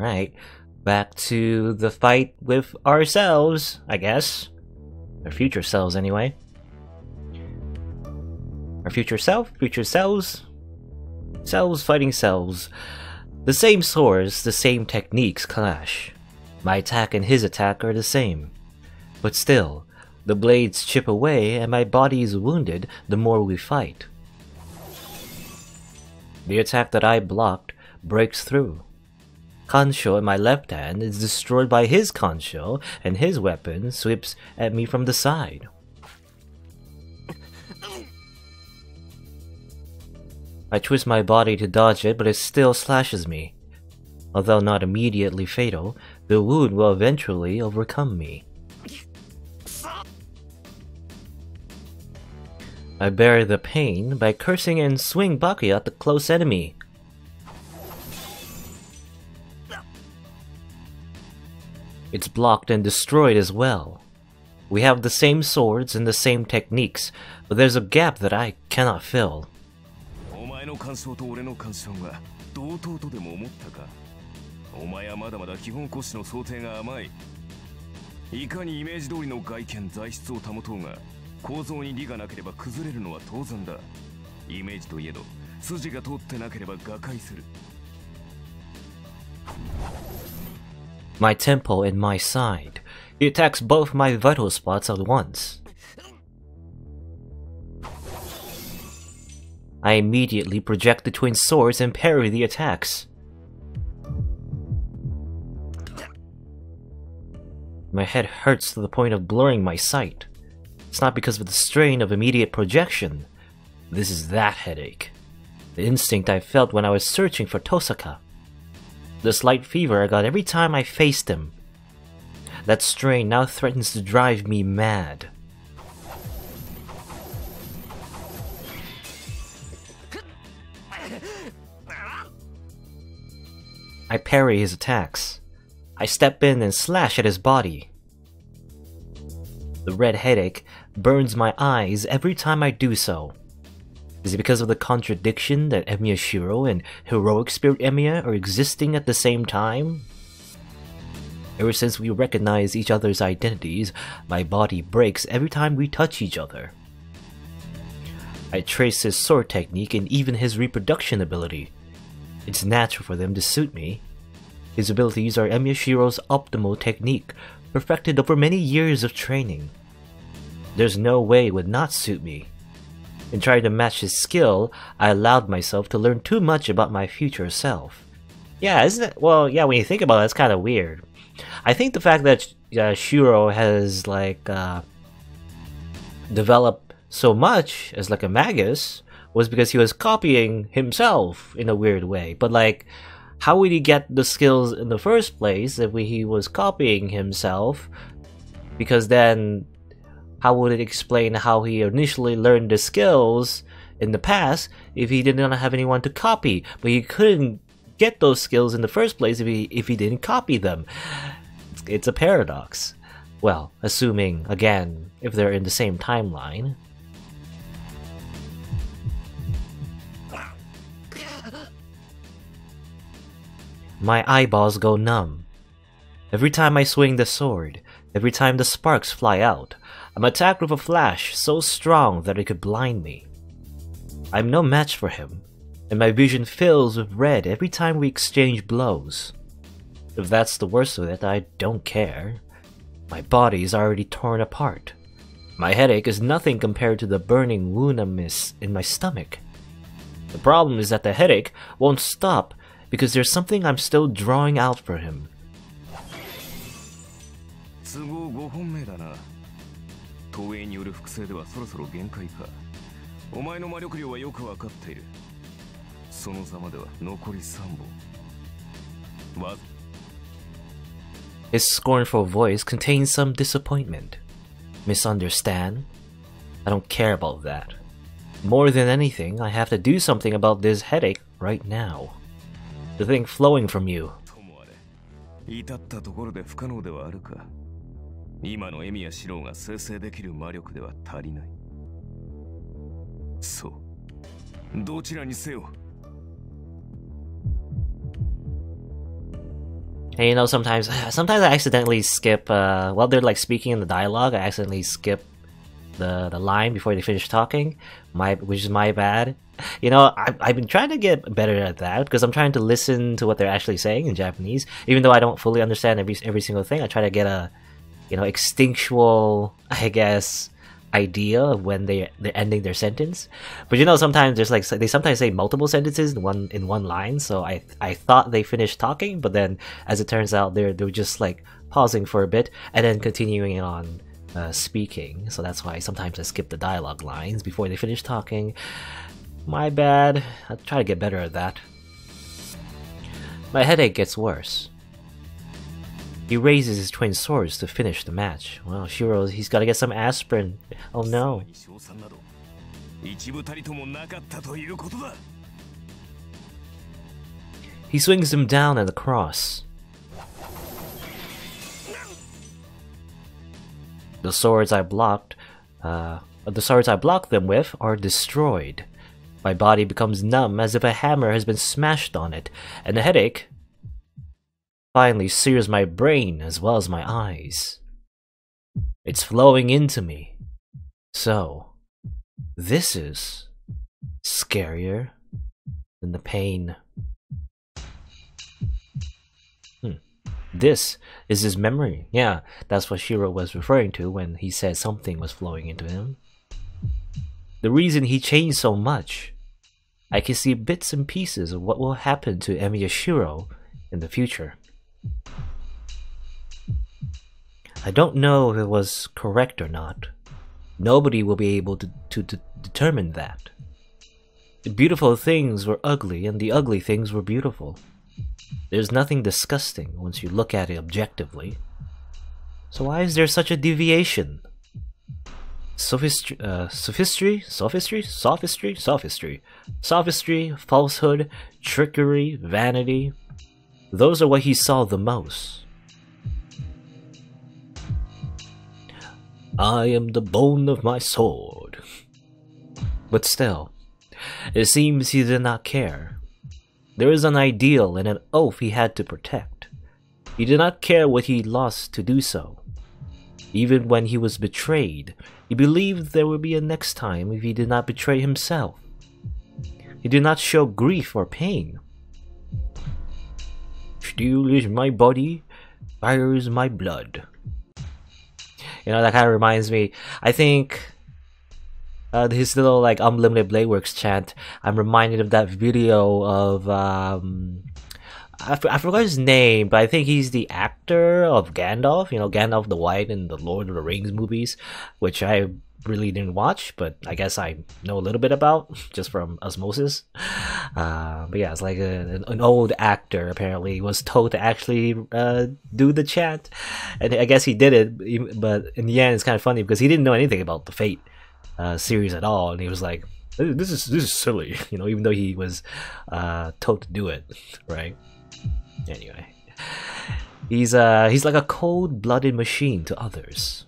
Alright, back to the fight with ourselves, I guess. Our future selves, anyway. Our future self, future selves. Selves fighting selves. The same swords, the same techniques clash. My attack and his attack are the same. But still, the blades chip away and my body is wounded the more we fight. The attack that I blocked breaks through. Kansho in my left hand is destroyed by his Kansho, and his weapon sweeps at me from the side. I twist my body to dodge it, but it still slashes me. Although not immediately fatal, the wound will eventually overcome me. I bury the pain by cursing and swing Baki at the close enemy. It's blocked and destroyed as well. We have the same swords and the same techniques, but there's a gap that I cannot fill. My temple and my side. He attacks both my vital spots at once. I immediately project the twin swords and parry the attacks. My head hurts to the point of blurring my sight. It's not because of the strain of immediate projection. This is that headache. The instinct I felt when I was searching for Tosaka. The slight fever I got every time I faced him. That strain now threatens to drive me mad. I parry his attacks. I step in and slash at his body. The red headache burns my eyes every time I do so. Is it because of the contradiction that Emiya Shiro and heroic spirit Emiya are existing at the same time? Ever since we recognize each other's identities, my body breaks every time we touch each other. I trace his sword technique and even his reproduction ability. It's natural for them to suit me. His abilities are Emiya Shiro's optimal technique, perfected over many years of training. There's no way it would not suit me. In trying to match his skill, I allowed myself to learn too much about my future self. Yeah, isn't it? Well, yeah, when you think about it, it's kind of weird. I think the fact that Shiro has, like, developed so much as, like, a magus was because he was copying himself in a weird way. But, like, how would he get the skills in the first place if he was copying himself? Because then, how would it explain how he initially learned the skills in the past if he did not have anyone to copy? But he couldn't get those skills in the first place if he didn't copy them. It's a paradox. Well, assuming, again, if they're in the same timeline. My eyeballs go numb. Every time I swing the sword, every time the sparks fly out, I'm attacked with a flash so strong that it could blind me. I'm no match for him, and my vision fills with red every time we exchange blows. If that's the worst of it, I don't care. My body is already torn apart. My headache is nothing compared to the burning wound in my stomach. The problem is that the headache won't stop because there's something I'm still drawing out for him. His scornful voice contains some disappointment. Misunderstand? I don't care about that. More than anything, I have to do something about this headache right now. The thing flowing from you. And you know, sometimes I accidentally skip while they're like speaking in the dialogue. I accidentally skip the line before they finish talking, which is my bad. You know, I've been trying to get better at that because I'm trying to listen to what they're actually saying in Japanese, even though I don't fully understand every single thing. I try to get a, you know, instinctual, I guess, idea of when they're ending their sentence. But you know, sometimes there's like they sometimes say multiple sentences in one line. So I thought they finished talking, but then as it turns out they were just like pausing for a bit and then continuing on speaking. So that's why sometimes I skip the dialogue lines before they finish talking. My bad. I'll try to get better at that. My headache gets worse. He raises his twin swords to finish the match. Well, Shiro, he's gotta get some aspirin. Oh no. He swings him down at the cross. The swords I blocked them with are destroyed. My body becomes numb as if a hammer has been smashed on it, and the headache finally sears my brain as well as my eyes. It's flowing into me. So, this is scarier than the pain. This is his memory. Yeah, that's what Shiro was referring to when he said something was flowing into him. The reason he changed so much. I can see bits and pieces of what will happen to Emiya Shiro in the future. I don't know if it was correct or not. Nobody will be able to determine that. The beautiful things were ugly and the ugly things were beautiful. There's nothing disgusting once you look at it objectively. So why is there such a deviation? Sophistry, falsehood, trickery, vanity. Those are what he saw the most. I am the bone of my sword. But still, it seems he did not care. There is an ideal and an oath he had to protect. He did not care what he lost to do so. Even when he was betrayed, he believed there would be a next time if he did not betray himself. He did not show grief or pain. Steel is my body, fire is my blood. You know, that kind of reminds me, I think, his little like Unlimited Blade Works chant, I'm reminded of that video of, I forgot his name, but I think he's the actor of Gandalf, you know, Gandalf the White in the Lord of the Rings movies, which I really didn't watch, but I guess I know a little bit about, just from osmosis. But yeah, it's like an old actor apparently was told to actually do the chant, and I guess he did it, but in the end it's kind of funny because he didn't know anything about the Fate series at all, and he was like, this is silly, you know, even though he was told to do it, right? Anyway, he's like a cold-blooded machine to others.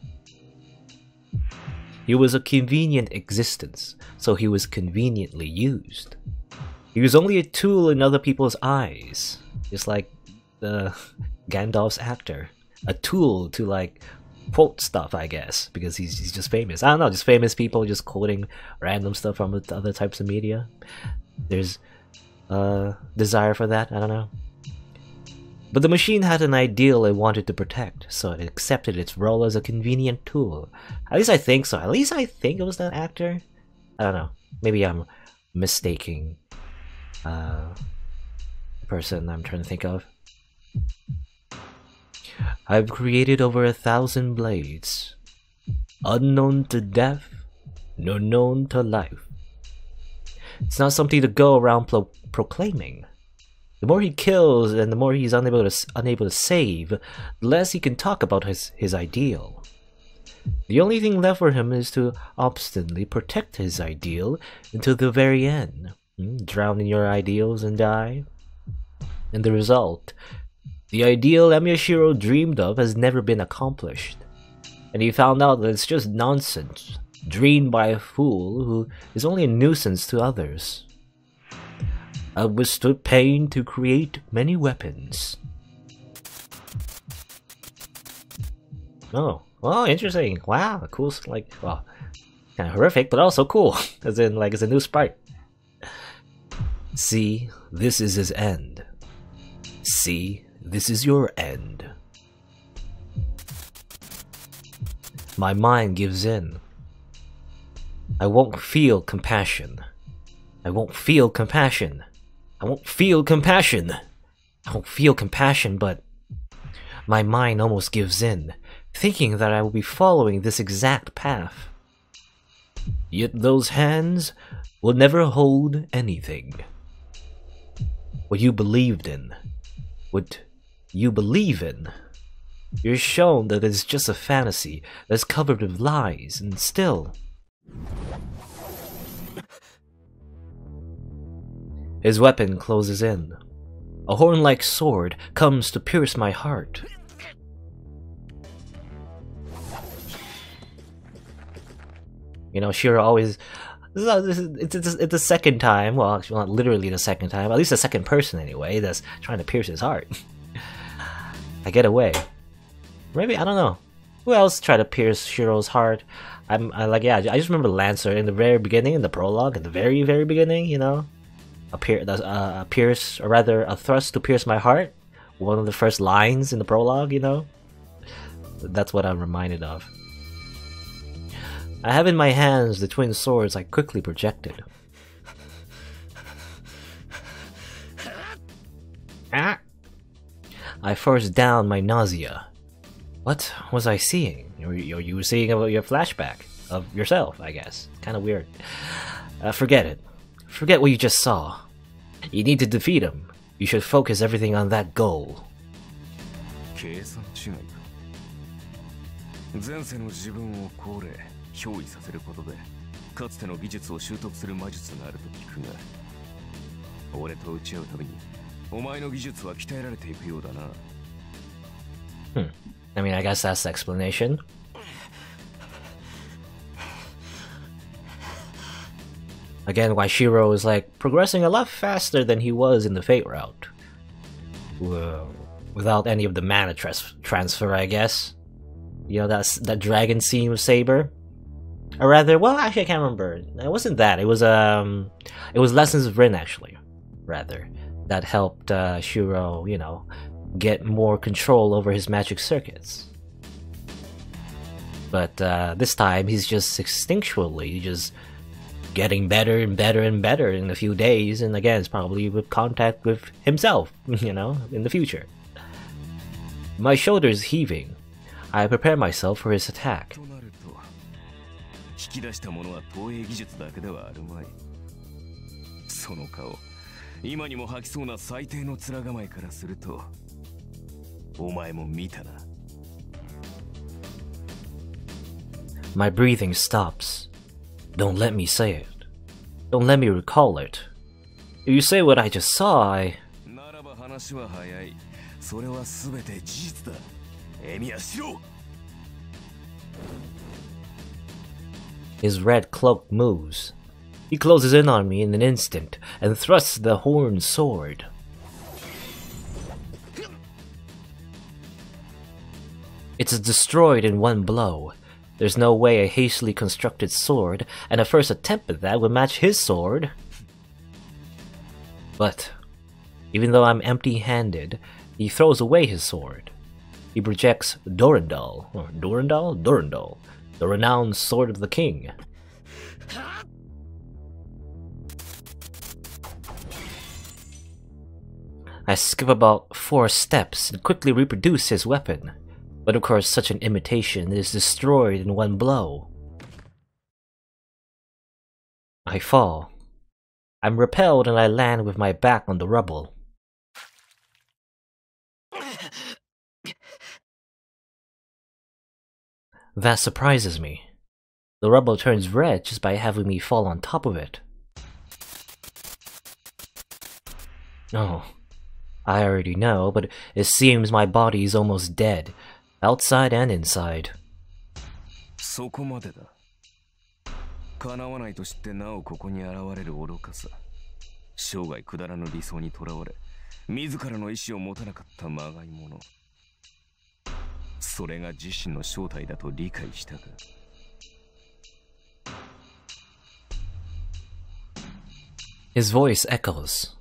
He was a convenient existence, so he was conveniently used. He was only a tool in other people's eyes, just like the Gandalf's actor, a tool to like quote stuff, I guess, because he's just famous. I don't know, just famous people just quoting random stuff from other types of media. There's desire for that, I don't know. But the machine had an ideal it wanted to protect, so it accepted its role as a convenient tool. At least I think so. At least I think it was that actor. I don't know. Maybe I'm mistaking the person I'm trying to think of. I've created over 1,000 blades. Unknown to death, nor known to life. It's not something to go around proclaiming. The more he kills and the more he's unable to save, the less he can talk about his ideal. The only thing left for him is to obstinately protect his ideal until the very end. Drown in your ideals and die. And the result, the ideal Emiya Shiro dreamed of has never been accomplished. And he found out that it's just nonsense, dreamed by a fool who is only a nuisance to others. I've withstood pain to create many weapons. Oh, well, interesting. Wow, cool. Like, well, kind of horrific, but also cool. As in, like, it's a new sprite. See, this is his end. See, this is your end. My mind gives in. I won't feel compassion. I won't feel compassion. I won't feel compassion. I won't feel compassion, but my mind almost gives in, thinking that I will be following this exact path. Yet those hands will never hold anything. What you believed in, what you believe in, you're shown that it's just a fantasy that's covered with lies, and still. His weapon closes in. A horn-like sword comes to pierce my heart. You know, Shiro always... It's the second time, well, actually not literally the second time, at least the second person anyway, that's trying to pierce his heart. I get away. Maybe, I don't know. Who else tried to pierce Shiro's heart? I just remember Lancer in the very beginning, in the prologue, at the very, very beginning, you know? A pierce, or rather, a thrust to pierce my heart. One of the first lines in the prologue, you know? That's what I'm reminded of. I have in my hands the twin swords I quickly projected. Ah! I forced down my nausea. What was I seeing? You were seeing your flashback of yourself, I guess. Kind of weird. Forget it. Forget what you just saw. You need to defeat him. You should focus everything on that goal. I mean, I guess that's the explanation. Again, why Shiro is like progressing a lot faster than he was in the Fate route. Without any of the mana transfer, I guess. You know, that dragon scene with Saber? Or rather, well, actually I can't remember. It wasn't that. It was Lessons of Rin, actually. Rather. That helped Shiro, you know, get more control over his magic circuits. But this time, he's just instinctually just getting better and better and better in a few days, and again, it's probably with contact with himself, you know, in the future. My shoulders heaving, I prepare myself for his attack. My breathing stops. Don't let me say it. Don't let me recall it. If you say what I just saw, I... His red cloak moves. He closes in on me in an instant and thrusts the horned sword. It's destroyed in one blow. There's no way a hastily constructed sword and a first attempt at that would match his sword. But, even though I'm empty-handed, he throws away his sword. He projects Durandal, or Durandal, the renowned sword of the king. I skip about 4 steps and quickly reproduce his weapon. But of course, such an imitation is destroyed in one blow. I fall. I'm repelled and I land with my back on the rubble. That surprises me. The rubble turns red just by having me fall on top of it. Oh, I already know, but it seems my body is almost dead. Outside and inside. それが自身の正体だと理解したか。His voice echoes.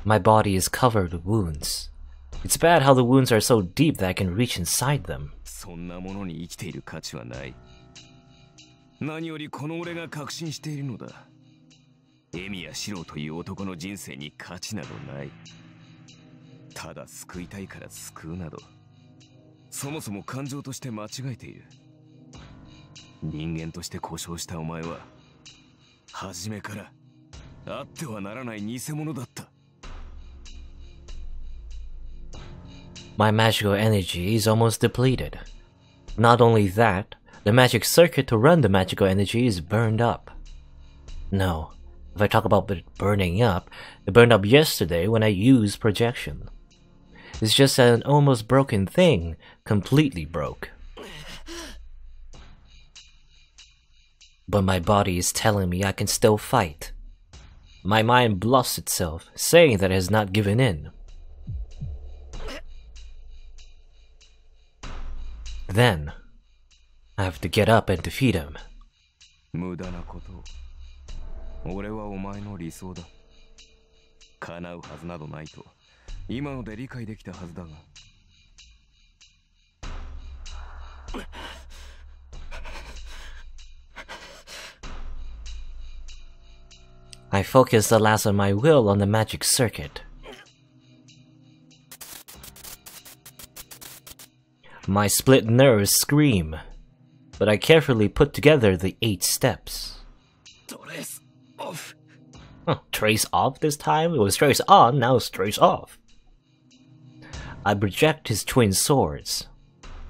My body is covered with wounds. It's bad how the wounds are so deep that I can reach inside them. そんなものに生きている価値はない。何よりこの俺が確信しているのだ。エミヤシロという男の人生に価値などない。ただ救いたいから救うなど、そもそも感情として間違えている。人間として故障したお前は初めからあってはならない偽物だった。My magical energy is almost depleted. Not only that, the magic circuit to run the magical energy is burned up. No, if I talk about it burning up, it burned up yesterday when I used projection. It's just an almost broken thing, completely broke. But my body is telling me I can still fight. My mind bluffs itself, saying that it has not given in. Then, I have to get up and defeat him. 無駄なことを。俺はお前の理想だ。叶うはずなどないと、今ので理解できたはずだが。I focus the last of my will on the magic circuit. My split nerves scream, but I carefully put together the 8 steps. Trace off. Oh, trace off this time? It was trace on, now it's trace off. I project his twin swords,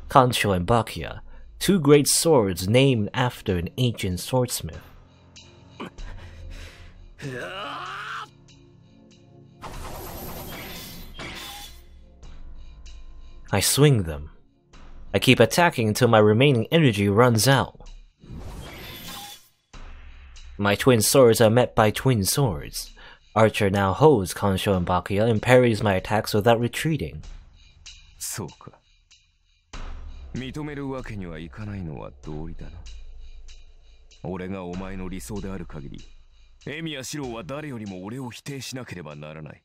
Kancho and Bakya, 2 great swords named after an ancient swordsmith. I swing them. I keep attacking until my remaining energy runs out. My twin swords are met by twin swords. Archer now holds Kansho and Bakya and parries my attacks without retreating. そうか。認めるわけにはいかないのは道理だな。俺がお前の理想である限り、エミヤシロウは誰よりも俺を否定しなければならない。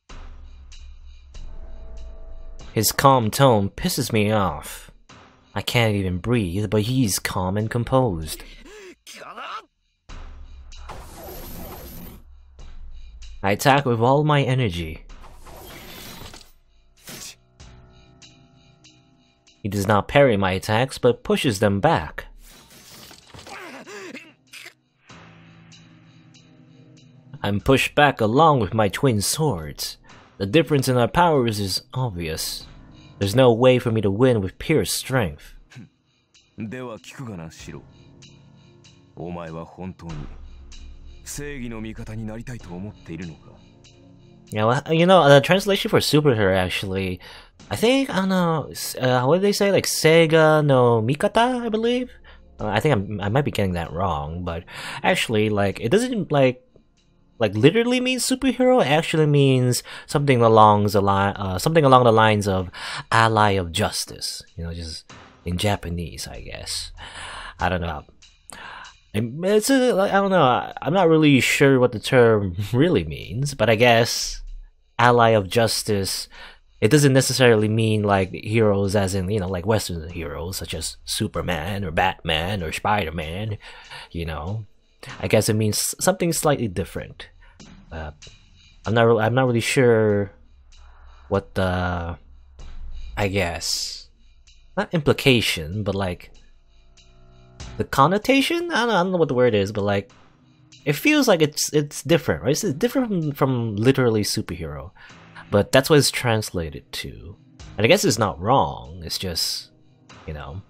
His calm tone pisses me off. I can't even breathe, but he's calm and composed. I attack with all my energy. He does not parry my attacks, but pushes them back. I'm pushed back along with my twin swords. The difference in our powers is obvious. There's no way for me to win with pure strength. では聞くがな、シロ。お前は本当に正義の味方になりたいと思っているのか? Yeah, well, you know, the translation for superhero actually, I think, I don't know, what did they say? Like Sega no Mikata, I believe? I think I might be getting that wrong, but actually, like, it doesn't like literally means superhero. It actually means something along the lines of ally of justice. You know, just in Japanese, I guess. I don't know. I don't know. I'm not really sure what the term really means, but I guess ally of justice. It doesn't necessarily mean like heroes as in, you know, like Western heroes such as Superman or Batman or Spider-Man. You know, I guess it means something slightly different. I'm not really sure what the, I guess, not implication, but like the connotation. I don't know what the word is, but like it feels like it's different, right? It's different from literally superhero, but that's what it's translated to. And I guess it's not wrong. It's just, you know,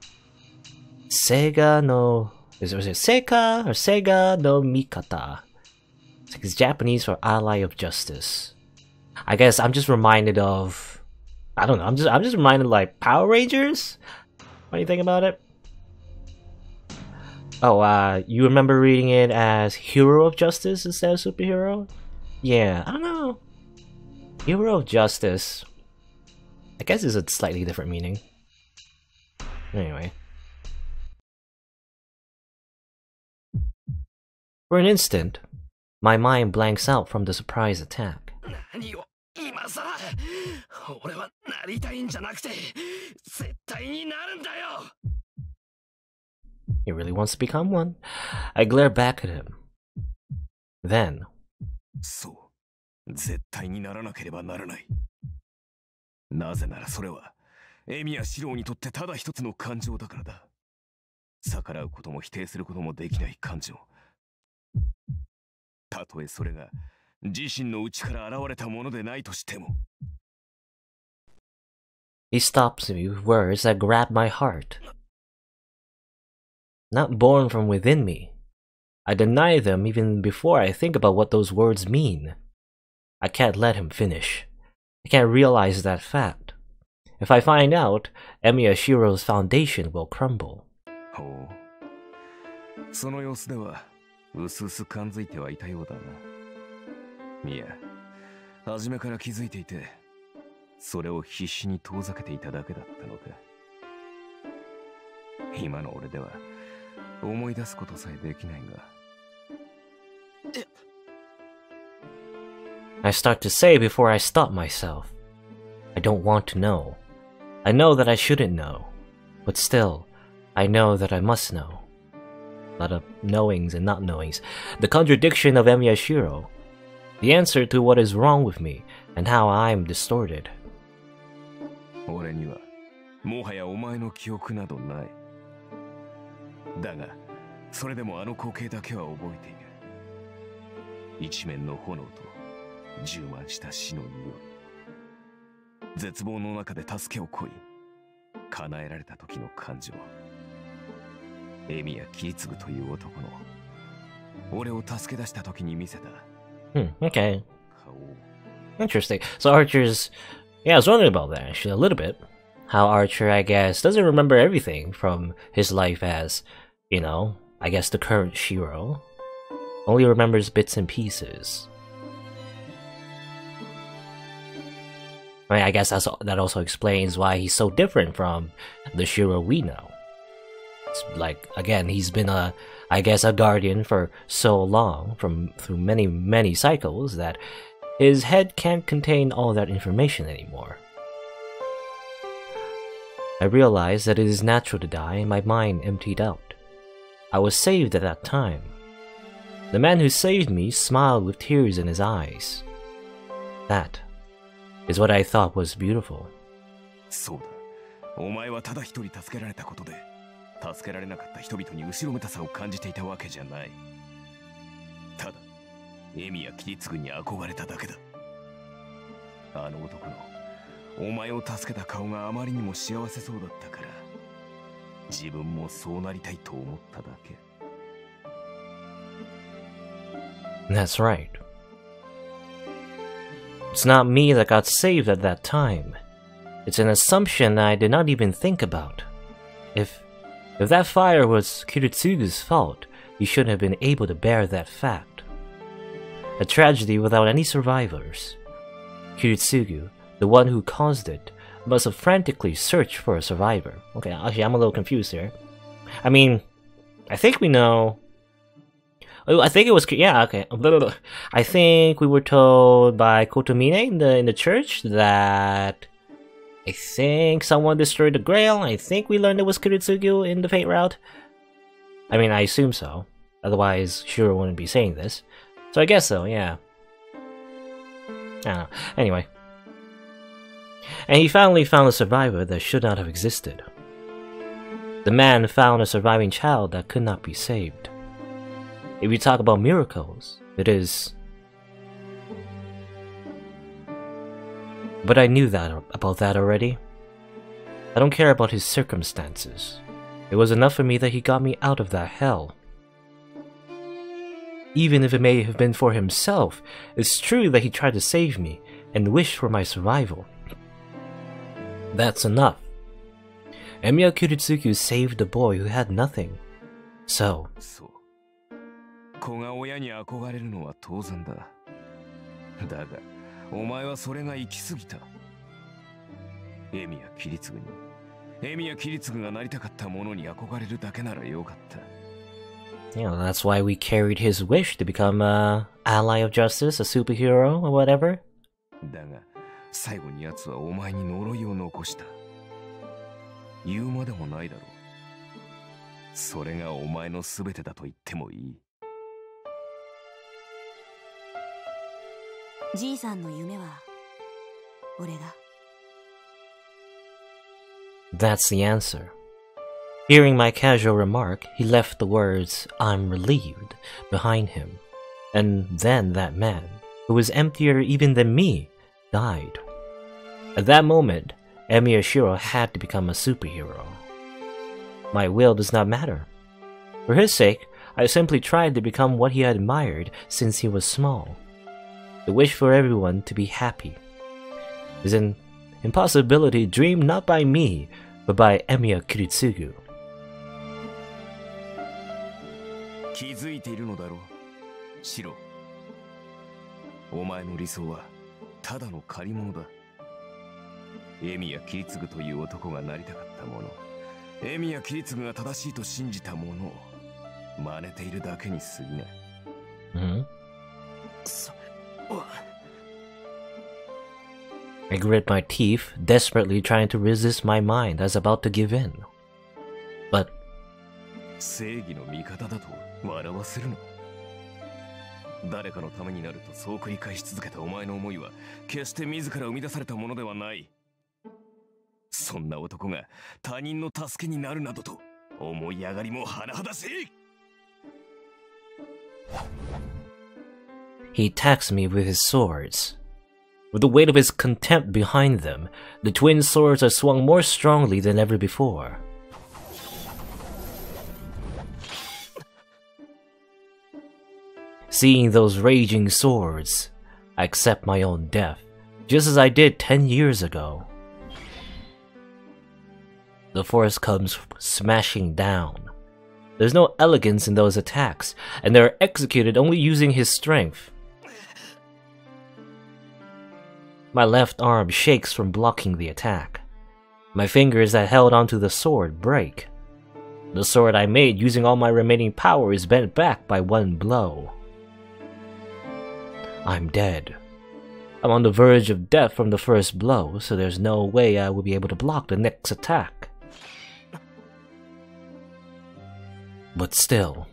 Sega no, is it Seika or Sega no Mikata? It's Japanese for ally of justice. I guess I'm just reminded of, I don't know, I'm just reminded of like Power Rangers. What do you think about it? Oh, you remember reading it as Hero of Justice instead of superhero? Yeah, I don't know. Hero of Justice, I guess it's a slightly different meaning. Anyway. For an instant, my mind blanks out from the surprise attack. He really wants to become one. I glare back at him. Then, そう、絶対にならなければならない。なぜならそれは、エミヤ四郎にとってただ一つの感情だからだ。逆らうことも否定することもできない感情。たとえそれが自身の内から現れたものでないとしても。he stops me with words that grab my heart. Not born from within me. I deny them even before I think about what those words mean. I can't let him finish. I can't realize that fact. If I find out, Emiya Shiro's foundation will crumble. ほう。その様子では、うすうす感づいてはいたようだな。いや、初めから気づいていて、それを必死に遠ざけていただけだったのか。今の俺では、思い出すことさえできないが。I start to say before I stop myself. I don't want to know. I know that I shouldn't know. But still, I know that I must know. A lot of knowings and not knowings. The contradiction of Emiya Shiro. The answer to what is wrong with me and how I'm distorted. 俺には、もはやお前の記憶などない。だが、それでもあの光景だけは覚えている。一面の炎と充満した死の匂い。絶望の中で助けを乞い、叶えられた時の感情。エミヤキリツグという男の俺を助け出した時に見せた。Okay. Interesting. So Archer's... Yeah, I was wondering about that actually a little bit. How Archer, I guess, doesn't remember everything from his life as, you know, I guess the current Shiro. Only remembers bits and pieces. I mean, I guess that also explains why he's so different from the Shiro we know. It's like, again, he's been I guess a guardian for so long, through many cycles, that his head can't contain all that information anymore. I realized that it is natural to die and my mind emptied out. I was saved at that time. The man who saved me smiled with tears in his eyes. That is what I thought was beautiful. そうだ。お前はただ一人助けられたことで、助けられなかった人々に後ろめたさを感じていたわけじゃない。ただ、エミやキリツグに憧れただけだ。あの男のお前を助けた顔があまりにも幸せそうだったから、自分もそうなりたいと思っただけ。That's right. It's not me that got saved at that time. It's an assumption I did not even think about. If that fire was Kiritsugu's fault, he shouldn't have been able to bear that fact. A tragedy without any survivors. Kiritsugu, the one who caused it, must have frantically searched for a survivor. Okay, actually, I'm a little confused here. I mean, I think we know... Oh, I think it was... Yeah, okay. I think we were told by Kotomine in the church that... I think someone destroyed the Grail. I think we learned it was Kiritsugu in the Fate route. I mean, I assume so. Otherwise, Shiro wouldn't be saying this. So I guess so, yeah. I don't know. Anyway. And he finally found a survivor that should not have existed. The man found a surviving child that could not be saved. If we talk about miracles, it is... But I knew about that already. I don't care about his circumstances. It was enough for me that he got me out of that hell. Even if it may have been for himself, it's true that he tried to save me and wished for my survival. That's enough. Emiya Kiritsugu saved a boy who had nothing. So... 子が親に憧れるのは当然だ。だが、お前はそれが行き過ぎた。エミやキリツグにエミヤキリツグがなりたかったものに憧れるだけならよかった。You know, that's why we carried his wish to become a ally of justice, a superhero, or whatever. だが、最後に奴はお前に呪いを残した。言うまでもないだろう。それがお前の全てだと言ってもいい。じいさんの夢は俺が。That's the answer. Hearing my casual remark, he left the words, "I'm relieved," behind him. And then that man, who was emptier even than me, died. At that moment, Emiya Shiro had to become a superhero. My will does not matter. For his sake, I simply tried to become what he admired since he was small. The wish for everyone to be happy is an impossibility dreamed not by me, but by Emiya Kiritsugu. 気づいているのだろう、シロ。お前の理想はただの借り物だ。エミヤキリツグという男がなりたかったもの、エミヤキリツグが正しいと信じたものを真似ているだけに過ぎない。それは。I grit my teeth, desperately trying to resist my mind as about to give in. But 正義の味方だと笑わせるの。誰かのためになるとそう繰り返し続けたお前の思いは決して自ら生み出されたものではない。そんな男が他人の助けになるなどと思い上がりも甚だしい。he attacks me with his swords. With the weight of his contempt behind them, the twin swords are swung more strongly than ever before. Seeing those raging swords, I accept my own death, just as I did 10 years ago. The force comes smashing down. There's no elegance in those attacks, and they are executed only using his strength. My left arm shakes from blocking the attack. My fingers that held onto the sword break. The sword I made using all my remaining power is bent back by one blow. I'm dead. I'm on the verge of death from the first blow, so there's no way I will be able to block the next attack. But still,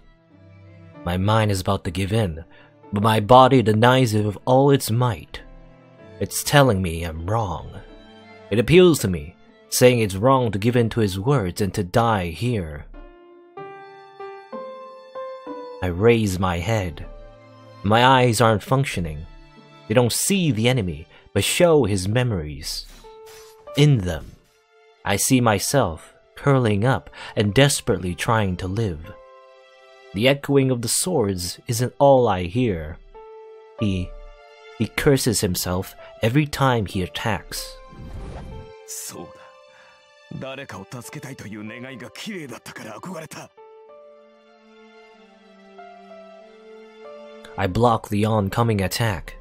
my mind is about to give in, but my body denies it with all its might. It's telling me I'm wrong. It appeals to me, saying it's wrong to give in to his words and to die here. I raise my head. My eyes aren't functioning. They don't see the enemy, but show his memories. In them, I see myself curling up and desperately trying to live. The echoing of the swords isn't all I hear. He curses himself every time he attacks. そうだ。誰かを助けたいという願いが綺麗だったから憧れた。I block the oncoming attack.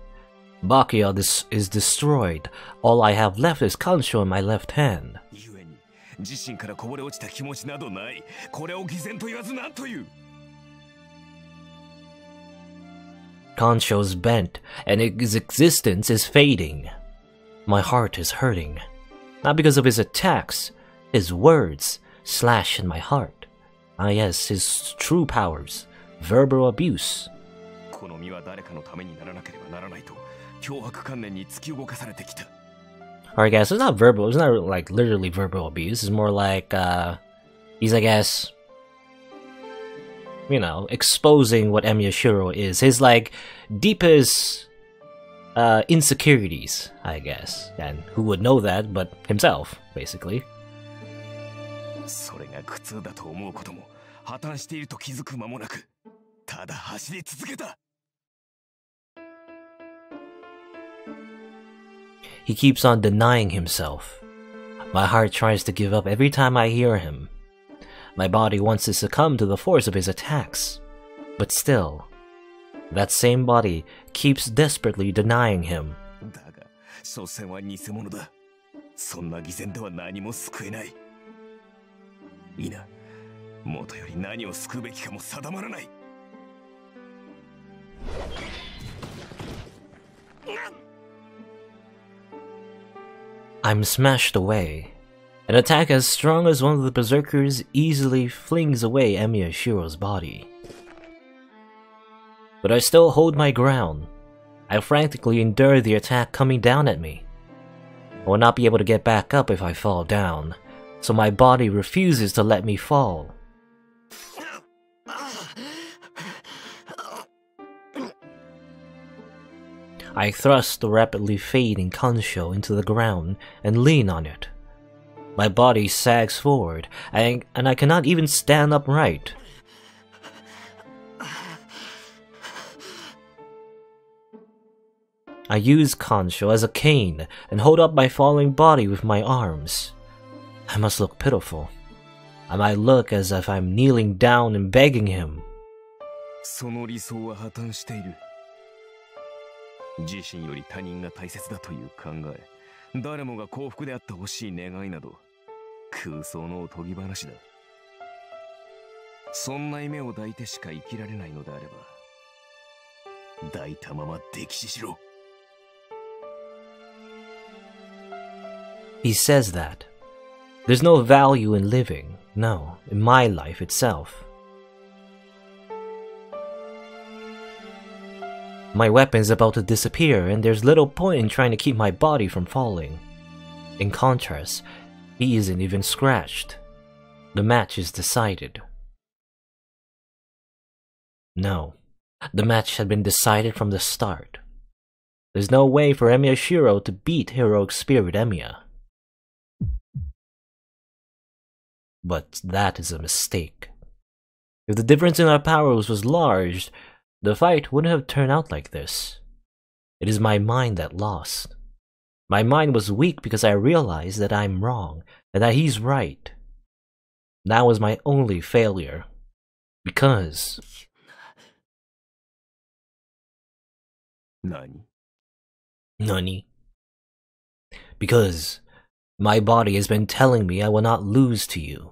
Bakuya is destroyed. All I have left is Kansho in my left hand. 故に自身からこぼれ落ちた気持ちなどない。これを偽善と言わず何という。Kansho's bent, and his existence is fading. My heart is hurting. Not because of his attacks, his words slash in my heart. Ah yes, his true powers, verbal abuse. この身は誰かのためにならなければならないと脅迫観念に突き動かされてきた。Alright guys, so it's not verbal, it's not like literally verbal abuse, it's more like, he's I guess, you know, exposing what Emiya Shiro is, his like, deepest, insecurities, I guess, and who would know that but himself, basically. それが苦痛だと思うことも破綻していると気づく間もなくただ走り続けた。He keeps on denying himself. My heart tries to give up every time I hear him. My body wants to succumb to the force of his attacks. But still, that same body keeps desperately denying him. だが、所詮は偽物だ。そんな偽善では何も救えない。いいな。もとより何を救うべきかも定まらない。I'm smashed away. An attack as strong as one of the berserkers easily flings away Emiya Shiro's body. But I still hold my ground. I frantically endure the attack coming down at me. I will not be able to get back up if I fall down, so my body refuses to let me fall. I thrust the rapidly fading Kansho into the ground and lean on it. My body sags forward, and I cannot even stand upright. I use Kansho as a cane and hold up my falling body with my arms. I must look pitiful. I might look as if I'm kneeling down and begging him. その理想は破綻している。自身より他人が大切だという考え、誰もが幸福であってほしい願いなど空想のおとぎ話だ。そんな夢を抱いてしか生きられないのであれば、抱いたまま溺死しろ。He says that. There's no value in living, no, in my life itself. My weapon is about to disappear, and there's little point in trying to keep my body from falling. In contrast, he isn't even scratched. The match is decided. No, the match had been decided from the start. There's no way for Emiya Shiro to beat heroic spirit Emiya. But that is a mistake. If the difference in our powers was large, the fight wouldn't have turned out like this. It is my mind that lost. My mind was weak because I realized that I'm wrong and that he's right. That was my only failure. Because... Nani? Because my body has been telling me I will not lose to you.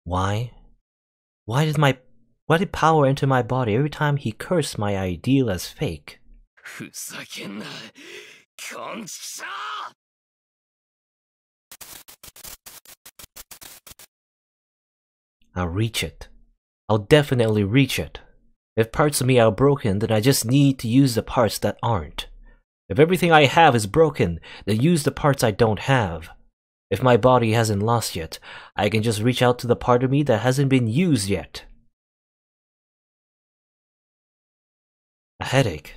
Why? Why did power enter my body every time he cursed my ideal as fake? I'll reach it. I'll definitely reach it. If parts of me are broken, then I just need to use the parts that aren't. If everything I have is broken, then use the parts I don't have. If my body hasn't lost yet, I can just reach out to the part of me that hasn't been used yet. A headache.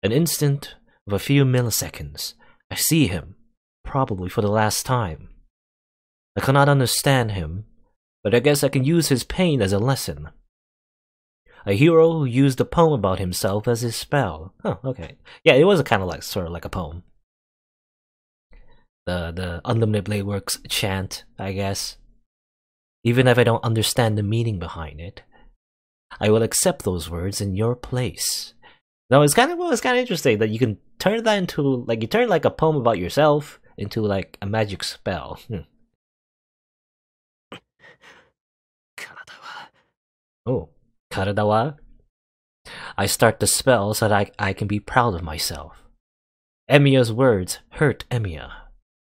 An instant of a few milliseconds. I see him, probably for the last time. I cannot understand him, but I guess I can use his pain as a lesson. A hero who used a poem about himself as his spell. Oh, okay. Yeah, it was kind of like, sort of like a poem. The Unlimited Blade Works chant, I guess. Even if I don't understand the meaning behind it, I will accept those words in your place. Now it's kind of interesting that you can turn that into like you turn like a poem about yourself into like a magic spell. Oh, karada wa? I start the spell so that I can be proud of myself. Emiya's words hurt Emiya.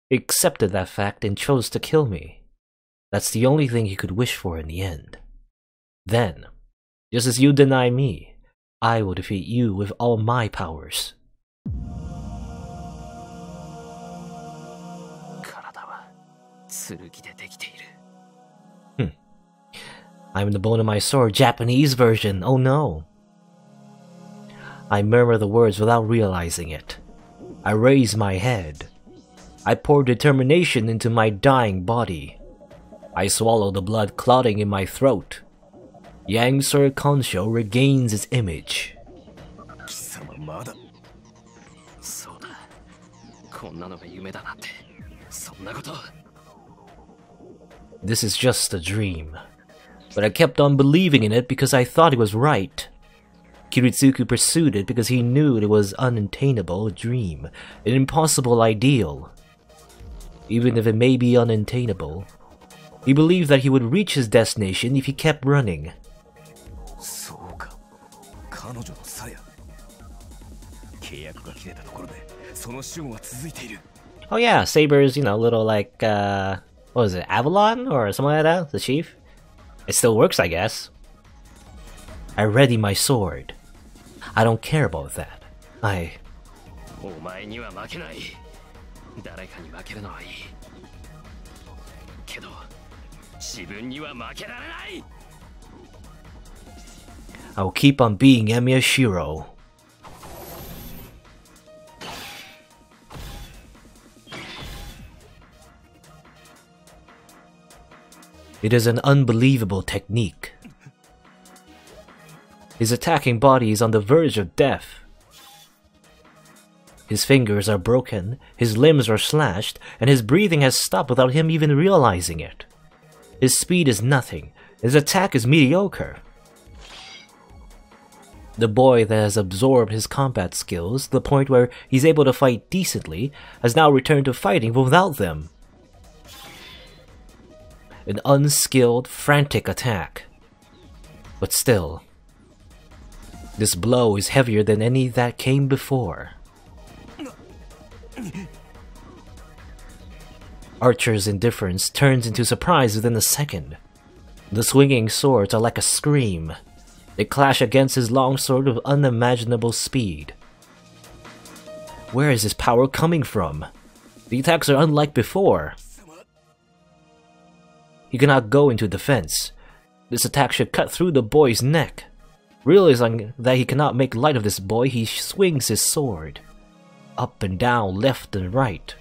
He accepted that fact and chose to kill me. That's the only thing he could wish for in the end. Then, just as you deny me, I will defeat you with all my powers. I'm the bone of my sword, Japanese version, oh no. I murmur the words without realizing it. I raise my head. I pour determination into my dying body. I swallow the blood clotting in my throat. Yang Sword Kansho regains its image. This is just a dream. But I kept on believing in it because I thought it was right. Kiritsugu pursued it because he knew it was unattainable, a dream, an impossible ideal. Even if it may be unattainable, He believed that he would reach his destination if he kept running. そうか、彼女の鞘。契約が切れたところで、その守護は続いている。Oh yeah, Saber's, little like, what was it, Avalon or something like that? The chief? It still works, I guess. I ready my sword. I don't care about that. お前には負けない。誰かに負けるのはいい。けど、自分には負けられない。I will keep on being Emiya Shiro. It is an unbelievable technique. His attacking body is on the verge of death. His fingers are broken, his limbs are slashed, and his breathing has stopped without him even realizing it. His speed is nothing, his attack is mediocre. The boy that has absorbed his combat skills to the point where he's able to fight decently has now returned to fighting without them. An unskilled, frantic attack. But still, this blow is heavier than any that came before. Archer's indifference turns into surprise within a second. The swinging swords are like a scream. They clash against his longsword with unimaginable speed. Where is his power coming from? The attacks are unlike before. He cannot go into defense. This attack should cut through the boy's neck. Realizing that he cannot make light of this boy, he swings his sword. Up and down, left and right.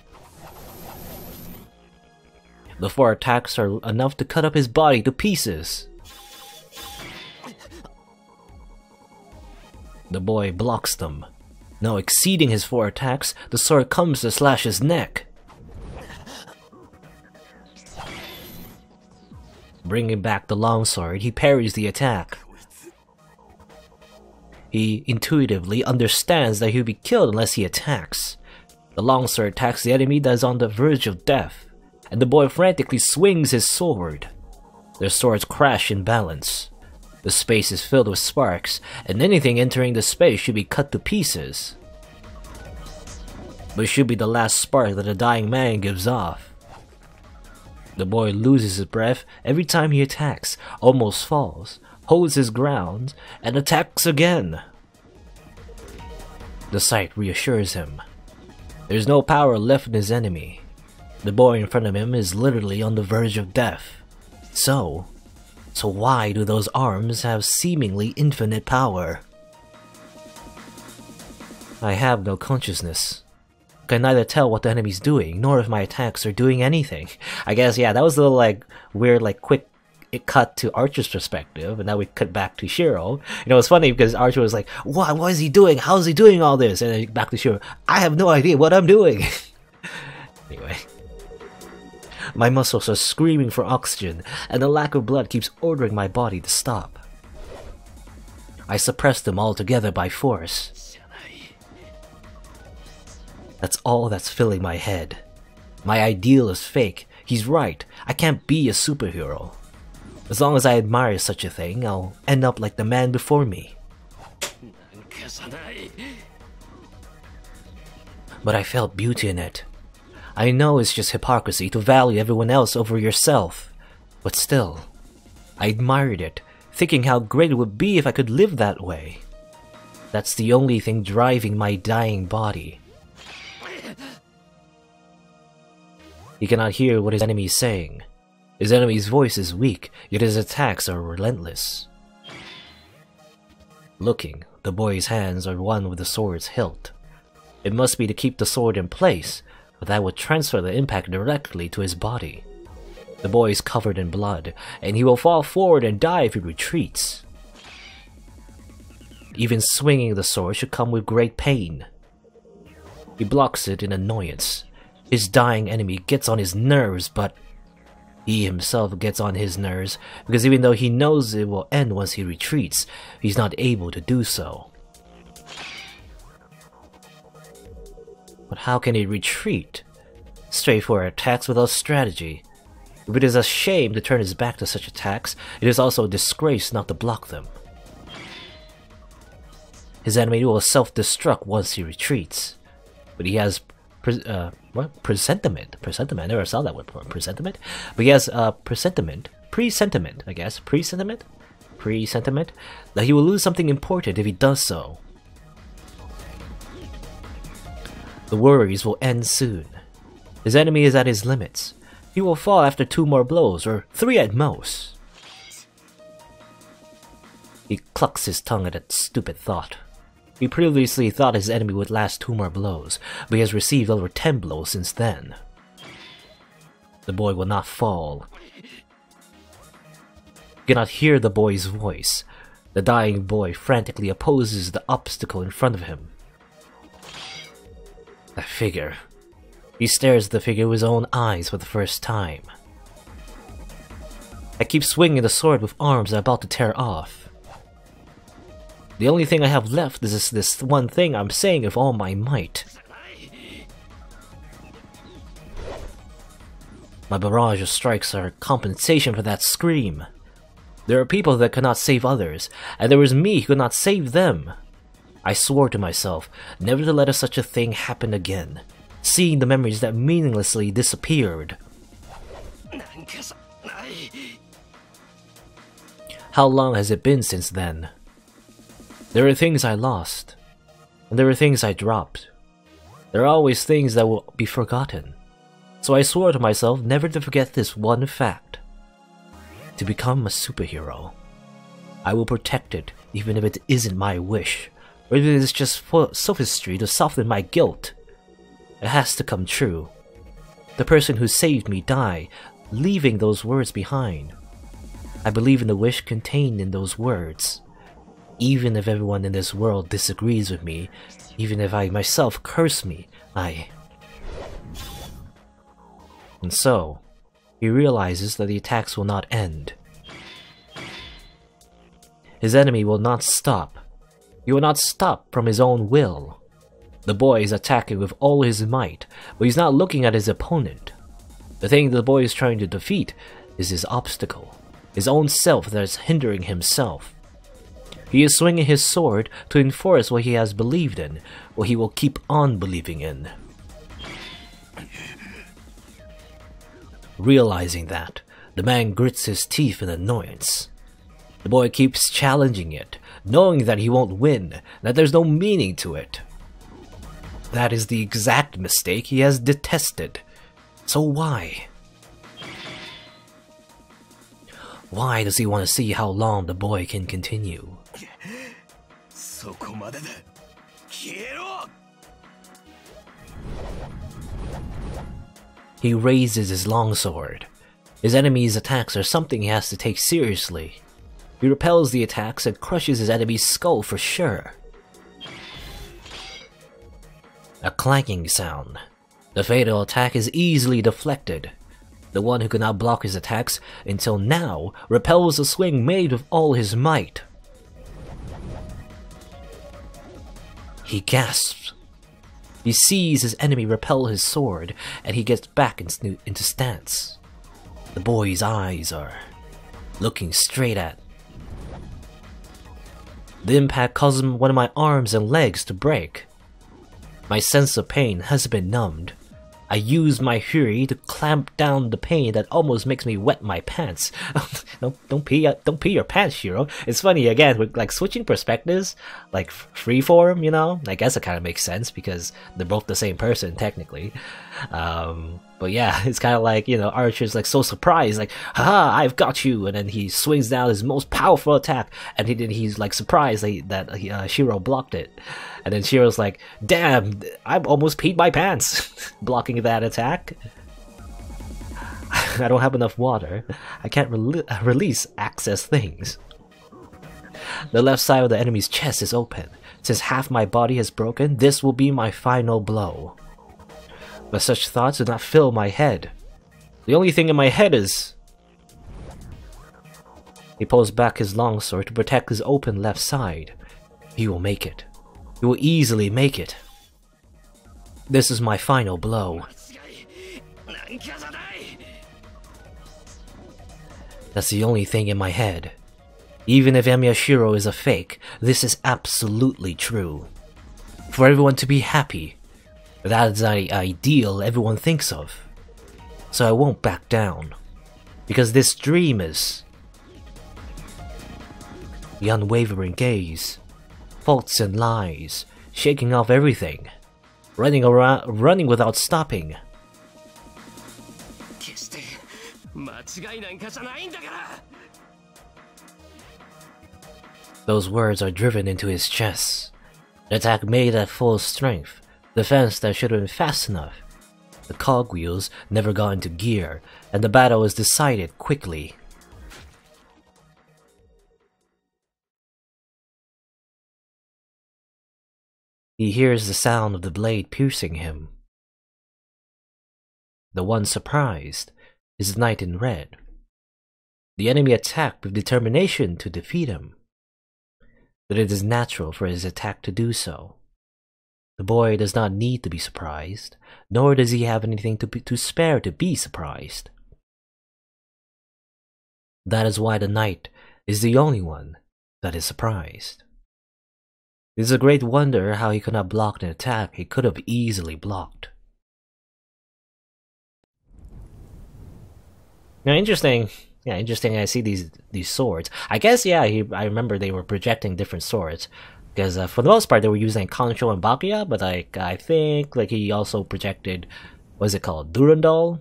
The 4 attacks are enough to cut up his body to pieces. The boy blocks them. Now exceeding his 4 attacks, the sword comes to slash his neck. Bringing back the longsword, he parries the attack. He intuitively understands that he'll be killed unless he attacks. The longsword attacks the enemy that is on the verge of death, and the boy frantically swings his sword. Their swords crash in balance. The space is filled with sparks, and anything entering the space should be cut to pieces. But it should be the last spark that a dying man gives off. The boy loses his breath every time he attacks, almost falls, holds his ground, and attacks again. The sight reassures him. There's no power left in his enemy. The boy in front of him is literally on the verge of death. So why do those arms have seemingly infinite power? I have no consciousness. I can neither tell what the enemy's doing, nor if my attacks are doing anything. I guess, yeah, that was a little, weird, quick cut to Archer's perspective, and now we cut back to Shiro. It's funny because Archer was like, what is he doing? How is he doing all this? And then back to Shiro, I have no idea what I'm doing. Anyway. My muscles are screaming for oxygen, and the lack of blood keeps ordering my body to stop. I suppress them altogether by force. That's all that's filling my head. My ideal is fake. He's right. I can't be a superhero. As long as I admire such a thing, I'll end up like the man before me. But I felt beauty in it. I know it's just hypocrisy to value everyone else over yourself. But still, I admired it, thinking how great it would be if I could live that way. That's the only thing driving my dying body. He cannot hear what his enemy is saying. His enemy's voice is weak, yet his attacks are relentless. Looking, the boy's hands are one with the sword's hilt. It must be to keep the sword in place, but that would transfer the impact directly to his body. The boy is covered in blood, and he will fall forward and die if he retreats. Even swinging the sword should come with great pain. He blocks it in annoyance. His dying enemy gets on his nerves, but he himself gets on his nerves because even though he knows it will end once he retreats, he's not able to do so. But how can he retreat? Straightforward attacks without strategy. If it is a shame to turn his back to such attacks, it is also a disgrace not to block them. His enemy will self-destruct once he retreats, but he has presentiment. I never saw that word before. Presentiment, but he has presentiment that he will lose something important if he does so. The worries will end soon. His enemy is at his limits. He will fall after 2 more blows, or 3 at most. He clucks his tongue at that stupid thought. He previously thought his enemy would last 2 more blows, but he has received over 10 blows since then. The boy will not fall. You cannot hear the boy's voice. The dying boy frantically opposes the obstacle in front of him. That figure. He stares at the figure with his own eyes for the first time. I keep swinging the sword with arms that are about to tear off. The only thing I have left is this one thing I'm saying with all my might. My barrage of strikes are compensation for that scream. There are people that cannot save others, and there was me who could not save them. I swore to myself never to let such a thing happen again, seeing the memories that meaninglessly disappeared. How long has it been since then? There are things I lost, and there are things I dropped. There are always things that will be forgotten, so I swore to myself never to forget this one fact. To become a superhero, I will protect it even if it isn't my wish, or if it is just sophistry to soften my guilt. It has to come true. The person who saved me died, leaving those words behind. I believe in the wish contained in those words. Even if everyone in this world disagrees with me, even if I myself curse me, And so, he realizes that the attacks will not end. His enemy will not stop. He will not stop from his own will. The boy is attacking with all his might, but he's not looking at his opponent. The thing the boy is trying to defeat is his obstacle, his own self that is hindering himself. He is swinging his sword to enforce what he has believed in, what he will keep on believing in. Realizing that, the man grits his teeth in annoyance. The boy keeps challenging it, knowing that he won't win, that there's no meaning to it. That is the exact mistake he has detested. So why? Why does he want to see how long the boy can continue? He raises his longsword. His enemy's attacks are something he has to take seriously. He repels the attacks and crushes his enemy's skull for sure. A clanking sound. The fatal attack is easily deflected. The one who could not block his attacks until now repels the swing made with all his might. He gasps. He sees his enemy repel his sword, and he gets back into stance. The boy's eyes are looking straight at. The impact causes one of my arms and legs to break. My sense of pain has been numbed. I use my fury to clamp down the pain that almost makes me wet my pants. Don't pee your pants, Shiro. It's funny again with like switching perspectives, like freeform. You know, I guess it kind of makes sense because they're both the same person technically. But yeah, it's kind of like, you know, Archer's like so surprised, like, haha, I've got you, and then he swings down his most powerful attack, and he's like surprised that Shiro blocked it, and then Shiro's like, damn, I've almost peed my pants, blocking that attack. I don't have enough water. I can't release access things. The left side of the enemy's chest is open. Since half my body has broken, this will be my final blow. But such thoughts do not fill my head. The only thing in my head is... He pulls back his longsword to protect his open left side. He will make it. He will easily make it. This is my final blow. That's the only thing in my head. Even if Emiya Shiro is a fake, this is absolutely true. For everyone to be happy, that is the ideal everyone thinks of. So I won't back down. Because this dream is the unwavering gaze, faults and lies, shaking off everything, running without stopping. Those words are driven into his chest. The attack made at full strength, defense that should have been fast enough. The cogwheels never got into gear, and the battle was decided quickly. He hears the sound of the blade piercing him. The one surprised is the knight in red. The enemy attacked with determination to defeat him, but it is natural for his attack to do so. The boy does not need to be surprised, nor does he have anything to spare to be surprised. That is why the knight is the only one that is surprised. It is a great wonder how he could not block an attack he could have easily blocked. Now, interesting. Yeah, interesting. I see these swords. I guess, yeah, I remember they were projecting different swords. Because for the most part, they were using Kancho and Bakuya, but I think he also projected, what's it called, Durandal?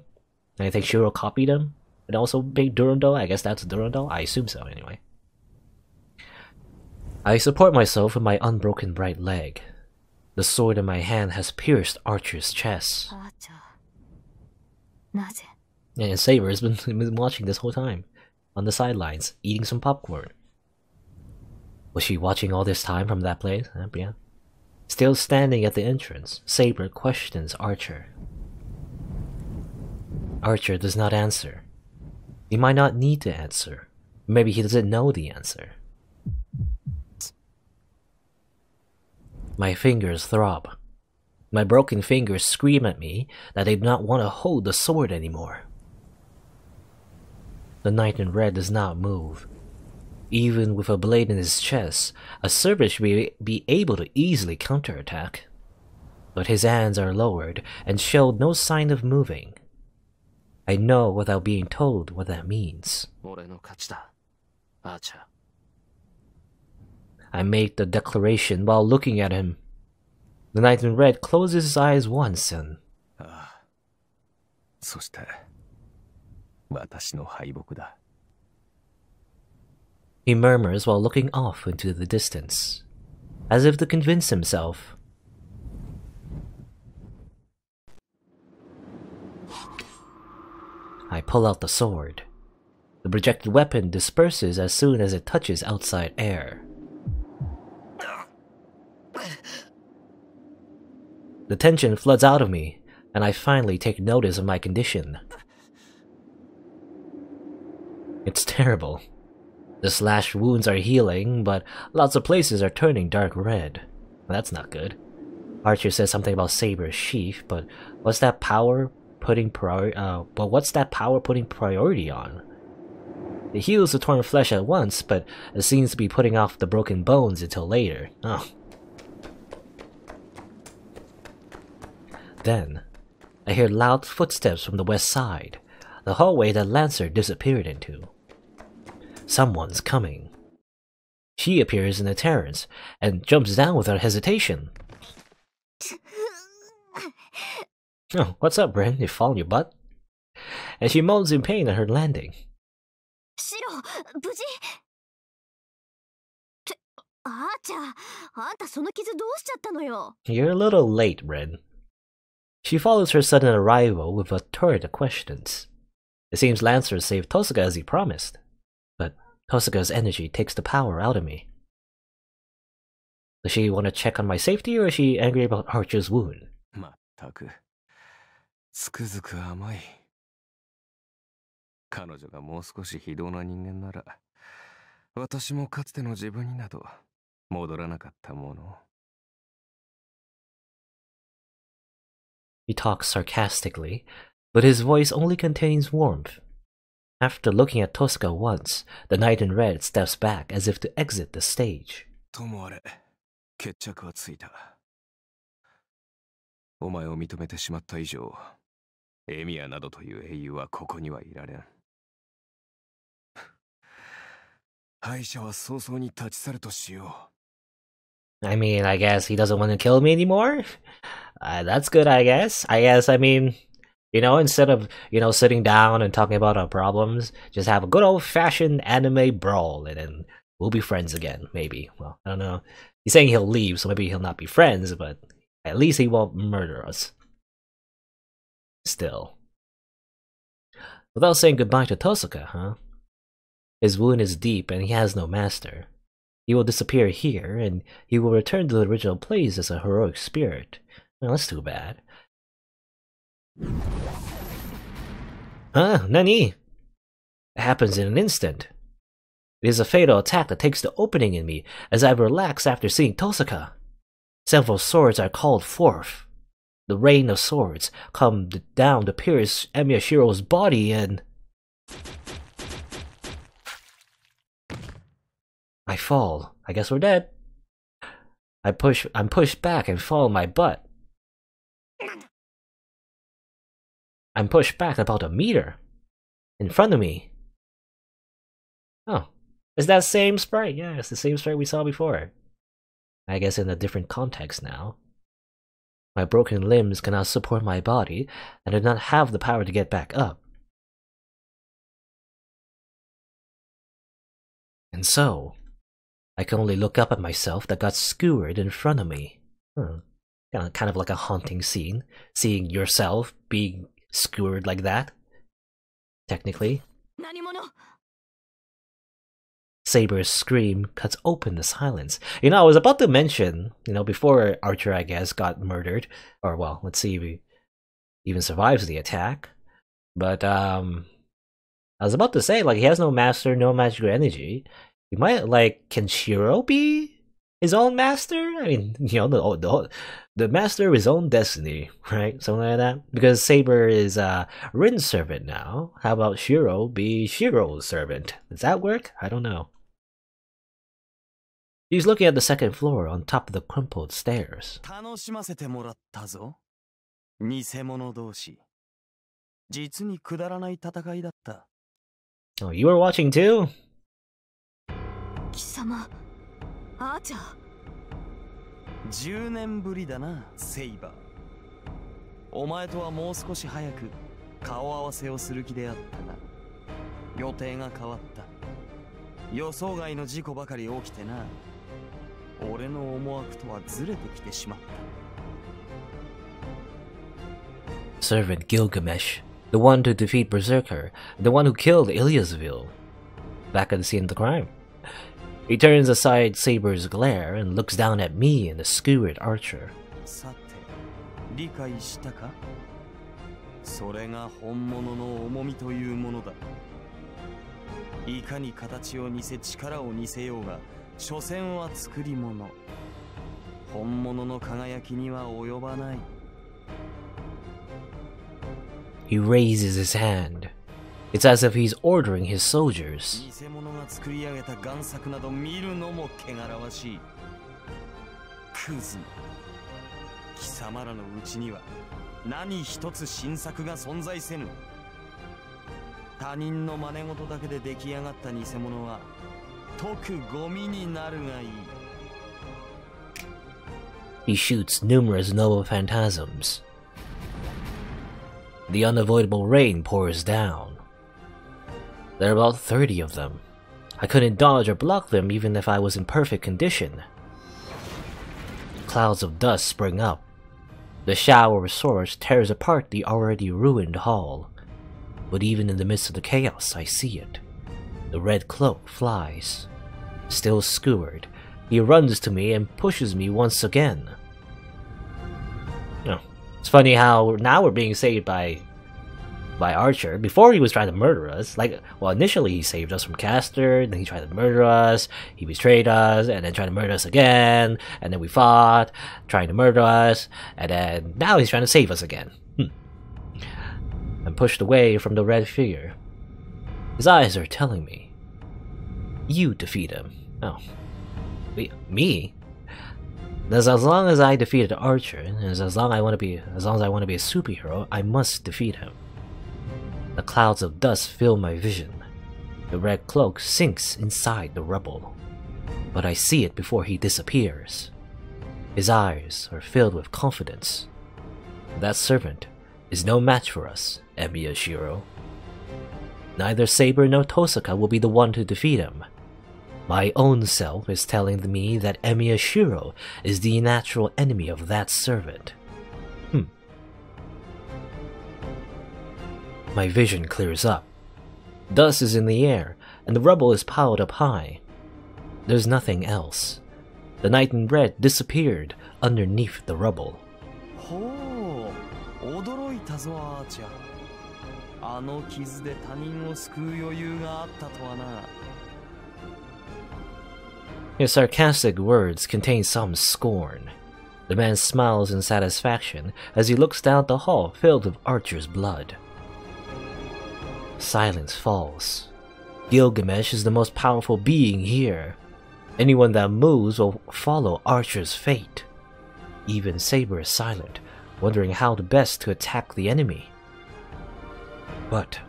And I think Shiro copied him. And also big Durandal. I guess that's Durandal. I assume so, anyway. I support myself with my unbroken right leg. The sword in my hand has pierced Archer's chest. And Saber has been watching this whole time, on the sidelines, eating some popcorn. Was she watching all this time from that place? Yeah. Still standing at the entrance, Saber questions Archer. Archer does not answer. He might not need to answer. Maybe he doesn't know the answer. My fingers throb. My broken fingers scream at me that they do not want to hold the sword anymore. The knight in red does not move. Even with a blade in his chest, a servant should be able to easily counterattack. But his hands are lowered and showed no sign of moving. I know without being told what that means. I make the declaration while looking at him. The knight in red closes his eyes once and... He murmurs while looking off into the distance, as if to convince himself. I pull out the sword. The projected weapon disperses as soon as it touches outside air. The tension floods out of me, and I finally take notice of my condition. It's terrible. The slashed wounds are healing, but lots of places are turning dark red. That's not good. Archer says something about Saber's sheath, but what's that power putting priority on? It heals the torn flesh at once, but it seems to be putting off the broken bones until later. Oh. Then, I hear loud footsteps from the west side, the hallway that Lancer disappeared into. Someone's coming. She appears in the terrace and jumps down without hesitation. Oh, what's up, Ren? You fall on your butt? And she moans in pain at her landing. Shiro, 無事? あーちゃん、あんたその傷どうしちゃったのよ? You're a little late, Ren. She follows her sudden arrival with a torrent of questions. It seems Lancer saved Tosuka as he promised, but Tosuka's energy takes the power out of me. Does she want to check on my safety, or is she angry about Archer's wound? まったく、つくづく甘い。彼女がもう少し非道な人間なら、私もかつての自分になど戻らなかったもの。He talks sarcastically, but his voice only contains warmth. After looking at Tosca once, the knight in red steps back as if to exit the stage. ともあれ、決着はついた。お前を認めてしまった以上、エミヤなどという英雄はここにはいられん。敗者は早々に立ち去るとしよう。I mean, I guess he doesn't want to kill me anymore? That's good, I guess. I mean, instead of, sitting down and talking about our problems, just have a good old-fashioned anime brawl, and then we'll be friends again, maybe. Well, I don't know. He's saying he'll leave, so maybe he'll not be friends, but at least he won't murder us. Still. Without saying goodbye to Tosuka, huh? His wound is deep and he has no master. He will disappear here, and he will return to the original place as a heroic spirit. Well, that's too bad. Huh? Nani? It happens in an instant. It is a fatal attack that takes the opening in me as I relax after seeing Tosuka. Several swords are called forth. The rain of swords come down to pierce Emiya Shiro's body and... I fall. I guess we're dead. I'm pushed back and fall on my butt. I'm pushed back about a meter. In front of me. Oh. Is that same sprite? Yeah, it's the same sprite we saw before. I guess in a different context now. My broken limbs cannot support my body, and I do not have the power to get back up. And so, I can only look up at myself that got skewered in front of me. Kind of like a haunting scene, seeing yourself being skewered like that. Technically. Saber's scream cuts open the silence. I was about to mention, before Archer, I guess, got murdered, or well, let's see if he even survives the attack. But I was about to say, like, he has no master, no magical energy. He might, like, can Shiro be his own master? I mean, the master of his own destiny, right? Something like that. Because Saber is Rin's servant now. How about Shiro be Shiro's servant? Does that work? I don't know. He's looking at the second floor on top of the crumpled stairs. Oh, you were watching too? 貴様、アーチャー。10年ぶりだな、セイバー。お前とはもう少し早く顔合わせをする気であったが、予定が変わった。予想外の事故ばかり起きてな。俺の思惑とはずれてきてしまった。Servant Gilgamesh, the one to defeat Berserker, the one who killed Ilyasville. Back at the scene of the crime. He turns aside Saber's glare and looks down at me and the skewered archer. さて、理解したか？それが本物の重みというものだ。いかに形を似せ力を似せようが、所詮は作り物。本物の輝きには及ばない。He raises his hand. It's as if he's ordering his soldiers. 偽物が作り上げた贋作など見るのも汚らわしい。クズ。貴様らのうちには何一つ新作が存在せぬ。他人の真似事だけで出来上がった偽物は即ゴミになるがいい。He shoots numerous noble phantasms. The unavoidable rain pours down. There are about 30 of them. I couldn't dodge or block them even if I was in perfect condition. Clouds of dust spring up. The shower of swords tears apart the already ruined hall. But even in the midst of the chaos, I see it. The red cloak flies. Still skewered, he runs to me and pushes me once again. Oh, it's funny how now we're being saved by Archer. Before he was trying to murder us. Well, initially he saved us from Castor, then he tried to murder us, he betrayed us, and then tried to murder us again, and then we fought, trying to murder us, and then now he's trying to save us again. I'm pushed away from the red figure. His eyes are telling me. You defeat him. Oh. Me? As long as I defeated Archer, and as long as I want to be a superhero, I must defeat him. The clouds of dust fill my vision. The red cloak sinks inside the rubble. But I see it before he disappears. His eyes are filled with confidence. That servant is no match for us, Emiya Shiro. Neither Saber nor Tosaka will be the one to defeat him. My own self is telling me that Emiya Shiro is the natural enemy of that servant. My vision clears up. Dust is in the air, and the rubble is piled up high. There's nothing else. The knight in red disappeared underneath the rubble. ほう、驚いたぞアーチャー。あの傷で他人を救う余裕があったとはな。His sarcastic words contain some scorn. The man smiles in satisfaction as he looks down the hall filled with Archer's blood. Silence falls. Gilgamesh is the most powerful being here. Anyone that moves will follow Archer's fate. Even Saber is silent, wondering how the best to attack the enemy. But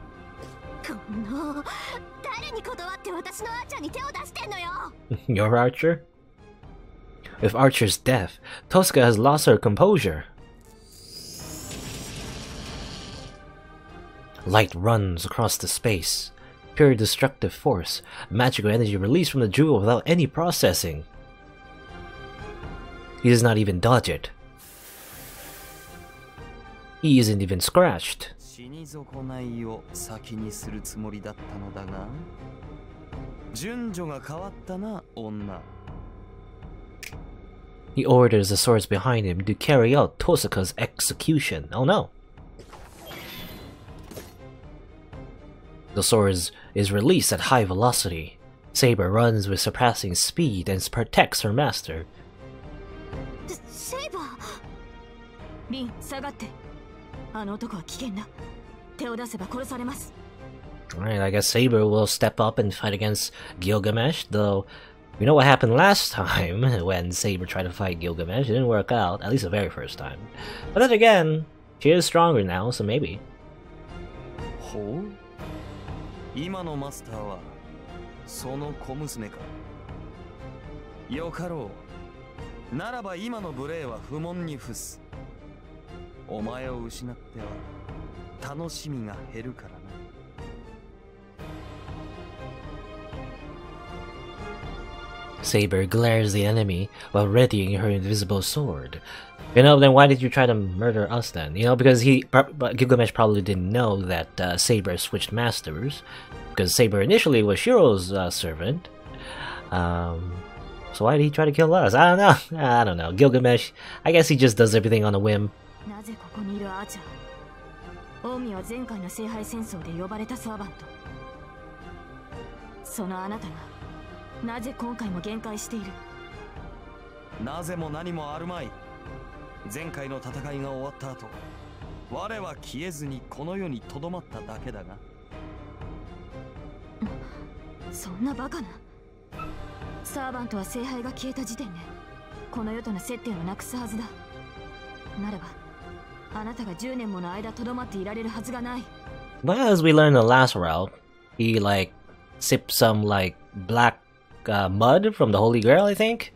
your Archer? With Archer's death, Tosca has lost her composure. Light runs across the space. Pure destructive force, magical energy released from the jewel without any processing. He does not even dodge it. He isn't even scratched. He orders the swords behind him to carry out Tosaka's execution. Oh no! The sword is released at high velocity. Saber runs with surpassing speed and protects her master. Saber! Alright, I guess Saber will step up and fight against Gilgamesh, though we know what happened last time when Saber tried to fight Gilgamesh. It didn't work out, at least the very first time. But then again, she is stronger now, so maybe. 今のマスターはその小娘か。よかろう。ならば今の無礼は不問に付す。お前を失っては楽しみが減るからな。Saber glares the enemy while readying her invisible sword. You know, then why did you try to murder us then? You know, because Gilgamesh probably didn't know that Saber switched masters, because Saber initially was Shiro's servant. So why did he try to kill us? I don't know. Gilgamesh, I guess he just does everything on a whim. But as we learned in the last route, he like sipped some like black mud from the Holy Grail, I think,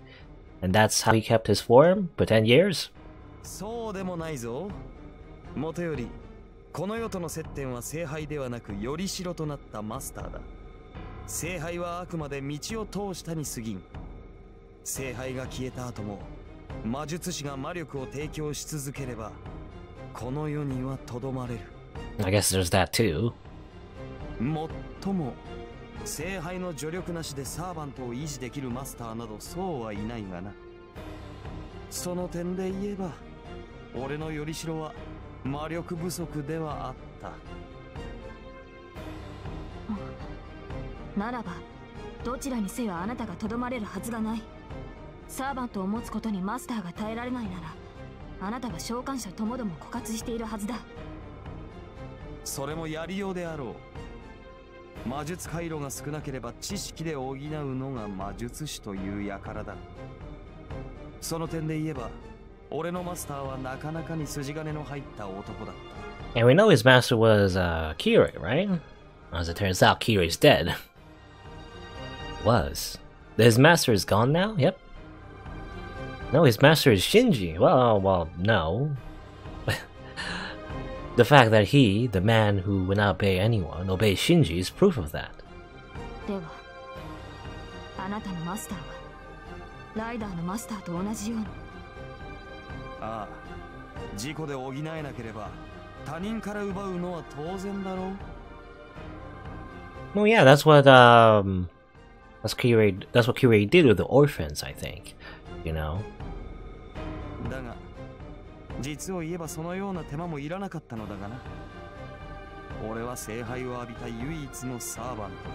and that's how he kept his form for 10 years. そうでもないぞ。もとよりこの世との接点は聖杯ではなくよりしろとなったマスターだ。聖杯はあくまで道を通したに過ぎん。聖杯が消えた後も魔術師が魔力を提供し続ければこの世にはとどまれる。I guess there's that too. もっとも聖杯の助力なしでサーバントを維持できるマスターなどそうはいないがな。その点で言えば俺のよりしろは魔力不足ではあった。ならばどちらにせよあなたがとどまれるはずがない。サーバントを持つことにマスターが耐えられないならあなたは召喚者ともども枯渇しているはずだ。それもやりようであろう。魔術回路が少なければ知識で補うのが魔術師という輩だ。その点で言えば俺のマスターはなかなかに筋金の入った男だった。 And we know his master was Kirei, right? As it turns out, Kirei's dead. Was. His master is gone now? Yep. No, his master is Shinji. Well, no. The fact that he, the man who would not obey anyone, obeys Shinji is proof of that. ではあなたのマスターはライダーのマスターと同じように。ああ、事故で補えなければ他人から奪うのは当然だろう。 Well, yeah, that's what Kirei did with the orphans, I think. You know. だが実を言えばそのような手間もいらなかったのだがな。俺は聖杯を浴びた唯一のサーバントだ。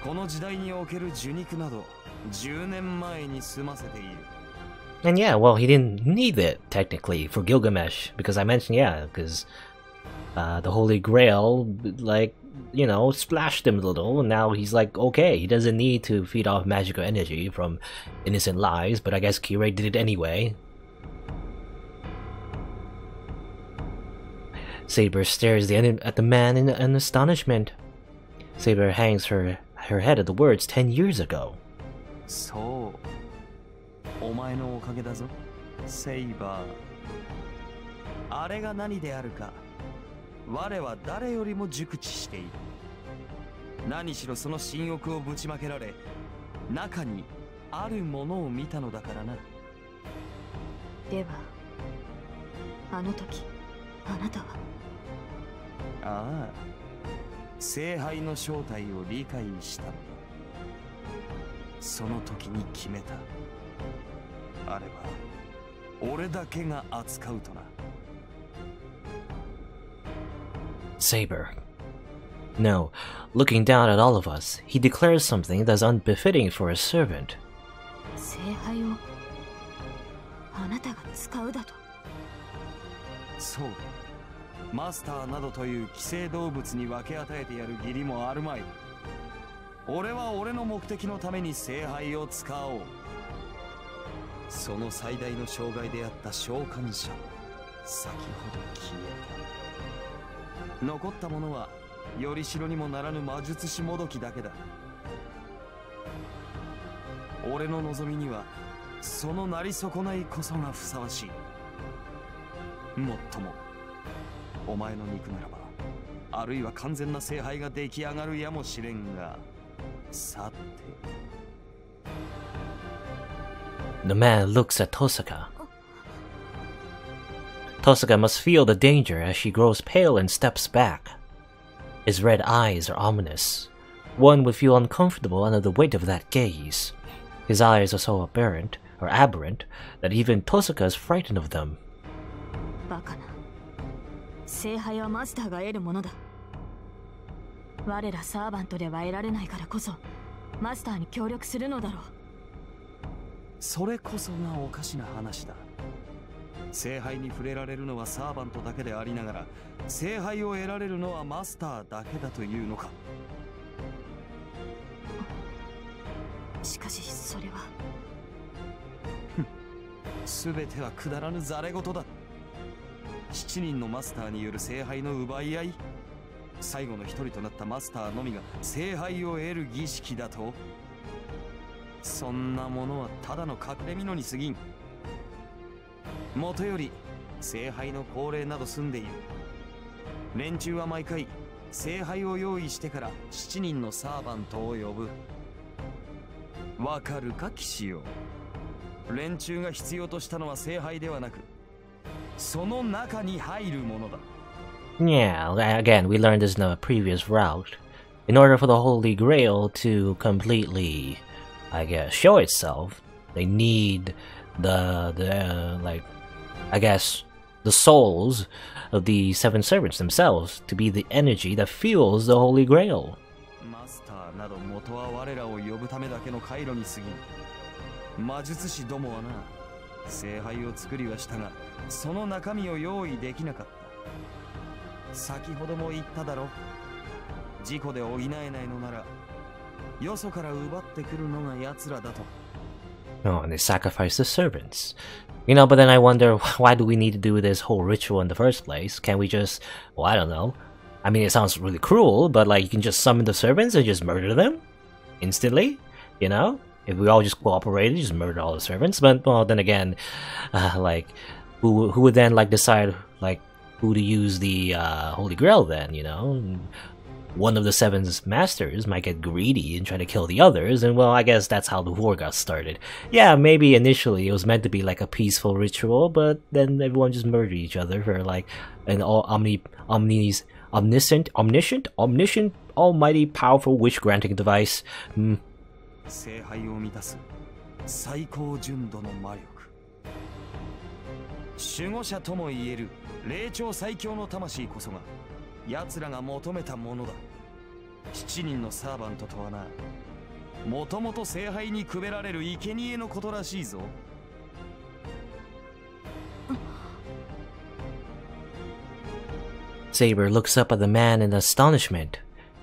この時代における受肉など10年前に済ませている。 And yeah, well, he didn't need it, technically, for Gilgamesh, because I mentioned, yeah, because the Holy Grail, like, you know, splashed him a little, and now he's like, okay, he doesn't need to feed off magical energy from innocent lives, but I guess Kirei did it anyway. Saber stares at the man in astonishment. Saber hangs her head at the words 10 years ago. そう、お前のおかげだぞ、セイバー。あれが何であるか我は誰よりも熟知している。何しろその新欲をぶちまけられ中にあるものを見たのだからな。ではあの時あなたは。ああ、聖杯の正体を理解したのだ。その時に決めた。あれは俺だけが扱うとな。 Saber. No, looking down at all of us, he declares something that's unbefitting for a servant. 聖杯をあなたが使うだと。そう、マスターなどという寄生動物に分け与えてやる義理もあるまい。俺は俺の目的のために聖杯を使おう。その最大の障害であった召喚者も先ほど消えた。残ったものはより代にもならぬ魔術師もどきだけだ。俺の望みにはそのなり損ないこそがふさわしい。もっともお前の肉ならばあるいは完全な聖杯が出来上がるやもしれんが、さて。 The man looks at Tosaka. Tosaka must feel the danger as she grows pale and steps back. His red eyes are ominous. One would feel uncomfortable under the weight of that gaze. His eyes are so aberrant, that even Tosaka is frightened of them. バカな。聖杯はマスターが得るものだ。我らサーバントでは得られないからこそマスターに協力するのだろう。それこそがおかしな話だ。聖杯に触れられるのはサーバントだけでありながら聖杯を得られるのはマスターだけだというのか。しかしそれは全てはくだらぬざれ言だ。7人のマスターによる聖杯の奪い合い、最後の一人となったマスターのみが聖杯を得る儀式だと。そんなものはただの隠れ蓑に過ぎん。もとより聖杯の恒例など済んでいる。連中は毎回聖杯を用意してから7人のサーバントを呼ぶ。わかるか騎士よ。連中が必要としたのは聖杯ではなくその中に入るものだ。 Yeah, again, we learned this in a previous route. In order for the Holy Grail to completely, I guess, show itself, they need the souls of the seven servants themselves to be the energy that fuels the Holy Grail. マスターなど元は我らを呼ぶためだけの回路に過ぎん。魔術師どもはな、聖杯を作りはしたがその中身を用意できなかった。先ほども言っただろ。事故で補えないのなら、よそから奪ってくるのが奴らだと。Oh, and they sacrifice the servants. You know, but then I wonder, why do we need to do this whole ritual in the first place? Can't we just, well, I don't know. I mean, it sounds really cruel, but like, you can just summon the servants and just murder them? Instantly? You know? If we all just cooperated, just murder all the servants. But, well, then again, like, who would then, like, decide, like, who to use the Holy Grail then, you know? One of the Seven's masters might get greedy and try to kill the others, and well, I guess that's how the war got started. Yeah, maybe initially it was meant to be like a peaceful ritual, but then everyone just murdered each other for like an omniscient, almighty, powerful wish-granting device. 聖杯を満たす最高純度の魔力。守護者ともいえる霊長最強の魂こそが奴らが求めたものだ。7人のサーバントとはな、もともと聖杯にくべられる生贄のことらしいぞ。Saber looks up at the man in astonishment.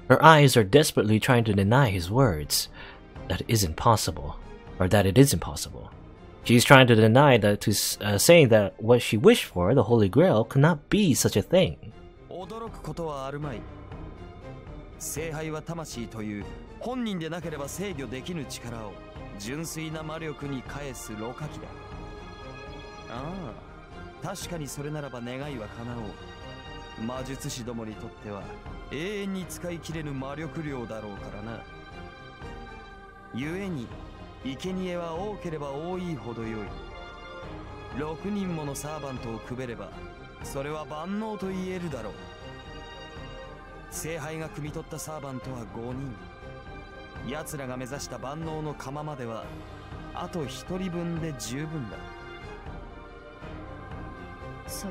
Her eyes are desperately trying to deny his words. That it isn't possible. She's trying to deny that, saying that what she wished for, the Holy Grail, could not be such a thing. 驚くことはあるまい。聖杯は魂という本人でなければ制御できぬ力を純粋な魔力に返すろ過器だ。ああ、確かにそれならば願いは叶おう。魔術師どもにとっては永遠に使い切れぬ魔力量だろうからな。故に生贄は多ければ多いほどよい。6人ものサーバントをくべればそれは万能と言えるだろう。聖杯が汲み取ったサーバントは5人。奴らが目指した万能の釜まではあと1人分で十分だ。そ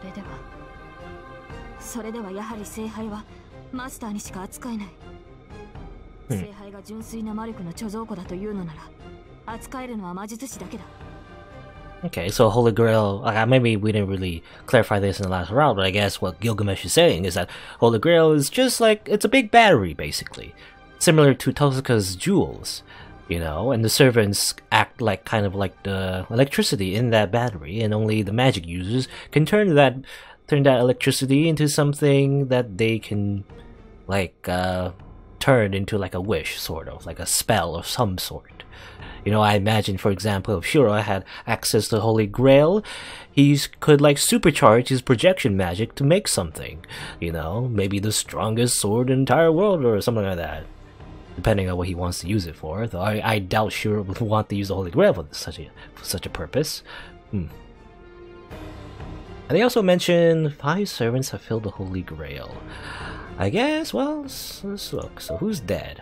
れではやはり聖杯はマスターにしか扱えない。聖杯が純粋な魔力の貯蔵庫だというのなら扱えるのは魔術師だけだ。Okay, so Holy Grail, maybe we didn't really clarify this in the last round, but I guess what Gilgamesh is saying is that Holy Grail is just like, it's a big battery, basically. Similar to Tosuka's jewels, you know, and the servants act like kind of like the electricity in that battery, and only the magic users can turn that electricity into something that they can, like, turn into like a wish, sort of, like a spell of some sort. You know, I imagine, for example, if Shiro had access to Holy Grail, he could, like, supercharge his projection magic to make something. You know, maybe the strongest sword in the entire world or something like that. Depending on what he wants to use it for. Though I doubt Shiro would want to use the Holy Grail for such a purpose. And they also mention 5 servants have filled the Holy Grail. I guess, well, let's look. So who's dead?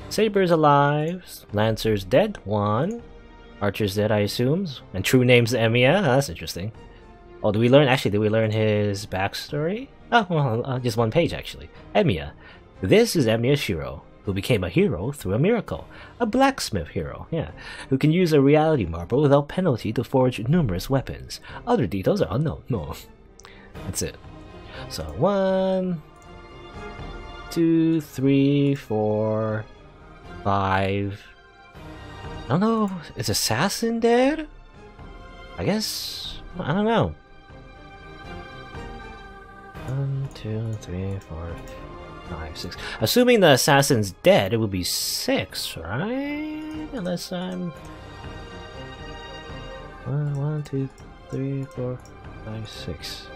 Saber's alive, Lancer's dead, 1. Archer's dead, I assume. And true name's Emiya, that's interesting. Oh, did we learn his backstory? Oh, well, just 1 page actually. Emiya. This is Emiya Shiro, who became a hero through a miracle. A blacksmith hero, yeah. Who can use a reality marble without penalty to forge numerous weapons. Other details are unknown. No. That's it. So, 1, 2, 3, 4... 5. I don't know. Is Assassin dead? I guess. I don't know. 1, 2, 3, 4, 5, 6. Assuming the Assassin's dead, it would be 6, right? Unless I'm. 1, 2, 3, 4, 5, 6.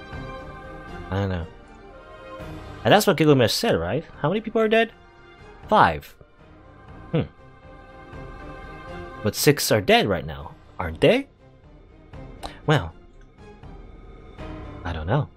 I don't know. And that's what Gilgamesh said, right? How many people are dead? 5. But 6 are dead right now, aren't they? Well, I don't know.